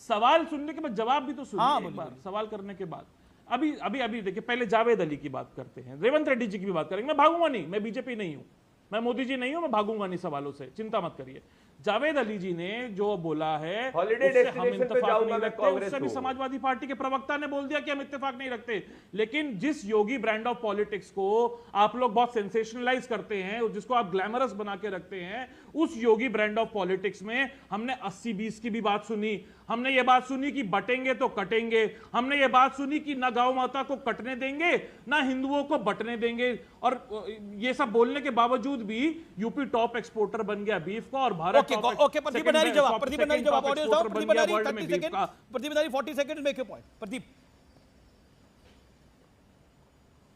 सवाल सुनने के बाद जवाब भी तो सुनिए। एक बार सवाल करने के बाद अभी अभी अभी देखिए, पहले जावेद अली की बात करते हैं, रेवंत रेड्डी जी की भी बात करेंगे। मैं भागूंगा नहीं, मैं बीजेपी नहीं हूं, मैं मोदी जी नहीं हूं, मैं भागूंगा नहीं सवालों से, चिंता मत करिए। जावेद अली जी ने जो बोला है हॉलिडे उससे हम डेस्टिनेशन पे इत्तेफाक जाऊंगा नहीं मैं रखते, कांग्रेस उससे भी को। समाजवादी पार्टी के प्रवक्ता ने बोल दिया कि हम इत्तेफाक नहीं रखते। लेकिन जिस योगी ब्रांड ऑफ पॉलिटिक्स को आप लोग बहुत सेंसेशनलाइज करते हैं, जिसको आप ग्लैमरस बना के रखते हैं, उस योगी ब्रांड ऑफ पॉलिटिक्स में हमने 80-20 की भी बात सुनी, हमने ये बात सुनी कि बटेंगे तो कटेंगे, हमने ये बात सुनी कि ना गौ माता को कटने देंगे ना हिंदुओं को बटने देंगे, और ये सब बोलने के बावजूद भी यूपी टॉप एक्सपोर्टर बन गया बीफ का, और भारत ओके प्रदीप भंडारी जवाब, प्रदीप भंडारी जवाब, audio sound, Pradeep Bhandari 30 second, Pradeep Bhandari 40 second, make your point. Pradeep.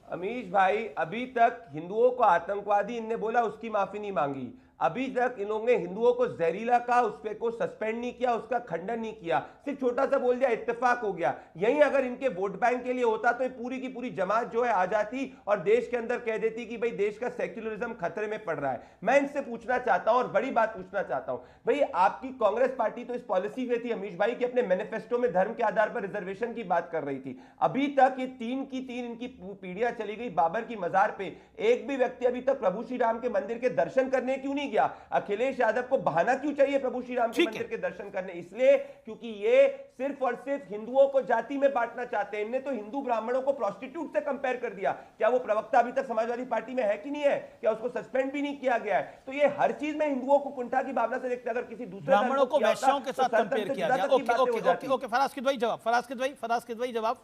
Amish भाई, अभी तक हिंदुओं को आतंकवादी इनने बोला, उसकी माफी नहीं मांगी। अभी तक इन लोगों ने हिंदुओं को जहरीला कहा, उस पे को सस्पेंड नहीं किया, उसका खंडन नहीं किया, सिर्फ छोटा सा बोल दिया इत्तेफाक हो गया। यही अगर इनके वोट बैंक के लिए होता तो ये पूरी की पूरी जमात जो है आ जाती और देश के अंदर कह देती कि भाई देश का सेक्युलरिज्म खतरे में पड़ रहा है। मैं इनसे पूछना चाहता हूं और बड़ी बात पूछना चाहता हूं, भाई आपकी कांग्रेस पार्टी तो इस पॉलिसी में थी अमीश भाई कि अपने मैनिफेस्टो में धर्म के आधार पर रिजर्वेशन की बात कर रही थी। अभी तक ये 3 की 3 इनकी पीढ़ियां चली गई बाबर की मजार पे, एक भी व्यक्ति अभी तक प्रभु श्री राम के मंदिर के दर्शन करने क्यों नहीं गया? अखिलेश यादव को बहाना क्यों चाहिए प्रभु श्री राम के मंदिर के दर्शन करने? इसलिए क्योंकि ये सिर्फ और सिर्फ हिंदुओं को जाति में बांटना चाहते हैं। इनने तो हिंदू ब्राह्मणों को प्रोस्टिट्यूट से कंपेयर कर दिया। क्या वो प्रवक्ता अभी तक समाजवादी पार्टी में है कि नहीं है? क्या उसको सस्पेंड भी नहीं किया गया है? तो ये हर चीज में हिंदुओं को कुंठा की भावना से देखते हैं। अगर किसी दूसरे ब्राह्मणों को वैश्यों के साथ कंपेयर किया गया। ओके फराज किदवई जवाब, फराज किदवई जवाब,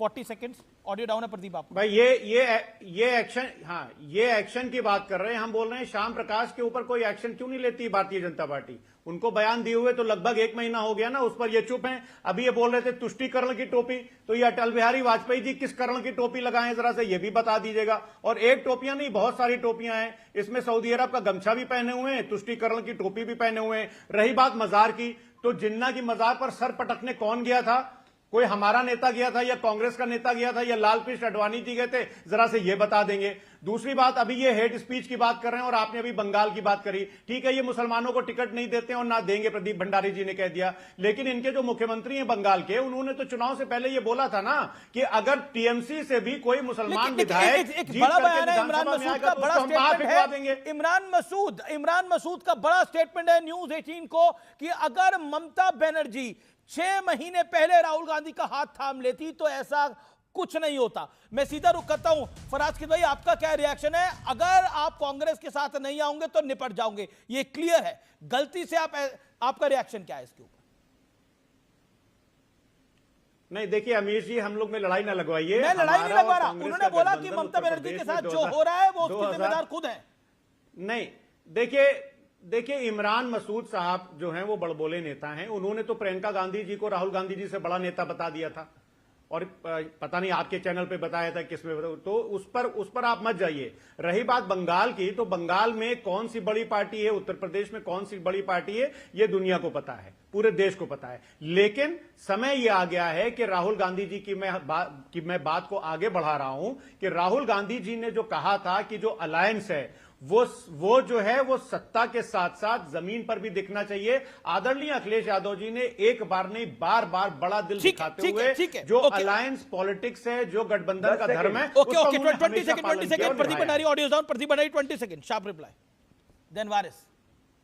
40 सेकंड्स, ऑडियो डाउन है प्रदीप आप। भाई ये एक्शन, हाँ ये एक्शन की बात कर रहे हैं हम, बोल रहे हैं श्याम प्रकाश के ऊपर कोई एक्शन क्यों नहीं लेती भारतीय जनता पार्टी? उनको बयान दिए हुए तो लगभग 1 महीना हो गया ना, उस पर ये चुप हैं। अभी ये बोल रहे थे तुष्टीकरण की टोपी, तो ये अटल बिहारी वाजपेयी जी किस करण की टोपी लगाए जरा से ये भी बता दीजिएगा। और एक टोपियां नहीं, बहुत सारी टोपियां हैं, इसमें सऊदी अरब का गमछा भी पहने हुए हैं, तुष्टीकरण की टोपी भी पहने हुए हैं। रही बात मजार की, तो जिन्ना की मजार पर सर पटकने कौन गया था? कोई हमारा नेता गया था या कांग्रेस का नेता गया था या लालकृष्ण आडवाणी जी गए थे? जरा से ये बता देंगे। दूसरी बात, अभी ये हेट स्पीच की बात कर रहे हैं और आपने अभी बंगाल की बात करी। ठीक है, ये मुसलमानों को टिकट नहीं देते और ना देंगे, प्रदीप भंडारी जी ने कह दिया। लेकिन इनके जो मुख्यमंत्री हैं बंगाल के, उन्होंने तो चुनाव से पहले ये बोला था ना कि अगर टीएमसी से भी कोई मुसलमान विधायक एक बड़ा बयान है इमरान मसूद का, बड़ा स्टेटमेंट है इमरान मसूद का बड़ा स्टेटमेंट है न्यूज 18 को कि अगर ममता बनर्जी 6 महीने पहले राहुल गांधी का हाथ थाम लेती तो ऐसा कुछ नहीं होता। मैं सीधा रुख करता हूं, फराज किदवई आपका क्या रिएक्शन है? अगर आप कांग्रेस के साथ नहीं आओगे तो निपट जाओगे, ये क्लियर है। गलती से आपका रिएक्शन क्या है इसके ऊपर? नहीं देखिए अमीश जी, हम लोग में लड़ाई ना लगवाइए। मैं लड़ाई नहीं लगवा रहा, उन्होंने बोला कि ममता बनर्जी के साथ जो हो रहा है वो उसके जिम्मेदार खुद है। नहीं देखिए इमरान मसूद साहब जो हैं वो बड़बोले नेता हैं। उन्होंने तो प्रियंका गांधी जी को राहुल गांधी जी से बड़ा नेता बता दिया था, और पता नहीं आपके चैनल पे बताया था किसमें, तो उस पर आप मत जाइए। रही बात बंगाल की, तो बंगाल में कौन सी बड़ी पार्टी है, उत्तर प्रदेश में कौन सी बड़ी पार्टी है, ये दुनिया को पता है, पूरे देश को पता है। लेकिन समय ये आ गया है कि राहुल गांधी जी की मैं बात को आगे बढ़ा रहा हूं कि राहुल गांधी जी ने जो कहा था कि जो अलायंस है वो जो है वो सत्ता के साथ साथ जमीन पर भी दिखना चाहिए। आदरणीय अखिलेश यादव जी ने एक बार नहीं बार बार बड़ा दिल दिखाते हुए जो अलायंस पॉलिटिक्स है, जो गठबंधन का धर्म है, 20 second Pradeep Bhandari, audio down, Pradeep Bhandari 20 second, sharp reply, then Waris.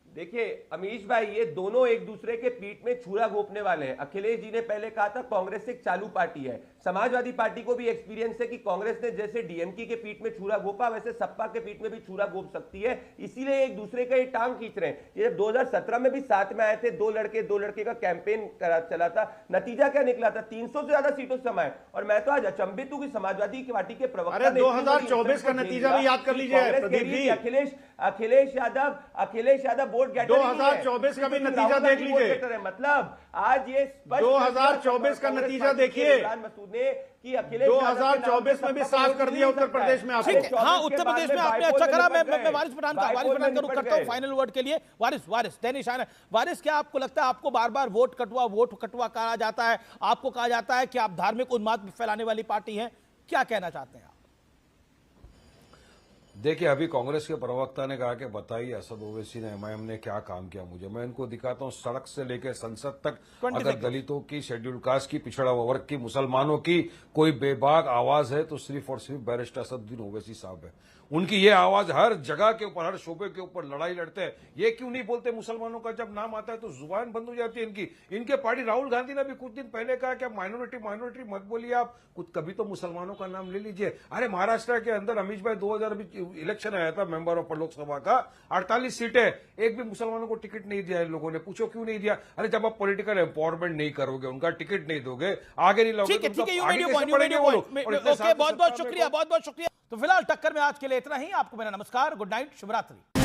देखिए अमीश भाई, ये दोनों एक दूसरे के पीठ में छुरा घोंपने वाले हैं। अखिलेश जी ने पहले कहा था कांग्रेस एक चालू पार्टी है। समाजवादी पार्टी को भी एक्सपीरियंस है कि कांग्रेस ने जैसे डीएमके के पीठ में छुरा घोंपा वैसे सपा के पीठ में भी छुरा घोंप सकती है, इसीलिए एक दूसरे का ये टांग खींच रहे हैं। ये 2017 में भी साथ में आए थे, दो लड़के का कैंपेन चला था। नतीजा क्या निकला था? 300 से ज्यादा सीटों से समाये। और मैं तो आज अचंभित हूं कि समाजवादी पार्टी के प्रवक्ता 2024 का नतीजा भी याद कर लीजिए प्रदीप जी। अखिलेश यादव वोट 2024 का भी नतीजा देख लीजिए। मतलब आज ये 2024 का नतीजा देखिए, इमरान मसूद ने कि अखिलेश 2024 में भी साफ कर दिया उत्तर प्रदेश में आपको। हाँ, उत्तर प्रदेश में आपने अच्छा करा। मैं वारिस पठान का रुख करता हूं फाइनल वर्ड के लिए। वारिस दैनिश आना, वारिस क्या आपको लगता है आपको बार बार वोट कटवा कहा जाता है, आपको कहा जाता है कि आप धार्मिक उन्माद फैलाने वाली पार्टी हैं, क्या कहना चाहते हैं आप? देखिए, अभी कांग्रेस के प्रवक्ता ने कहा कि बताइए असद ओवैसी ने एमआईएम ने क्या काम किया मुझे। मैं इनको दिखाता हूं, सड़क से लेकर संसद तक अगर दलितों की, शेड्यूल कास्ट की, पिछड़ा वर्ग की, मुसलमानों की कोई बेबाक आवाज है तो सिर्फ और सिर्फ बैरिस्टर असदुद्दीन ओवैसी साहब है। उनकी ये आवाज हर जगह के ऊपर, हर शोबे के ऊपर लड़ाई लड़ते हैं। ये क्यों नहीं बोलते? मुसलमानों का जब नाम आता है तो जुबान बंद हो जाती है इनकी। इनके पार्टी राहुल गांधी ने भी कुछ दिन पहले कहा कि माइनॉरिटी मत बोलिए आप, कुछ कभी तो मुसलमानों का नाम ले लीजिए। अरे महाराष्ट्र के अंदर अमीश भाई 2000 इलेक्शन आया था मेंबर ऑफ लोकसभा का, 48 सीटें, एक भी मुसलमानों को टिकट नहीं दिया इन लोगों ने। पूछो क्यों नहीं दिया? अरे जब आप पॉलिटिकल एम्पावरमेंट नहीं करोगे, उनका टिकट नहीं दोगे, आगे नहीं लाओगे, बहुत बहुत शुक्रिया, बहुत बहुत शुक्रिया। तो फिलहाल टक्कर में आज के लिए इतना ही। आपको मेरा नमस्कार, गुड नाइट, शुभ रात्रि।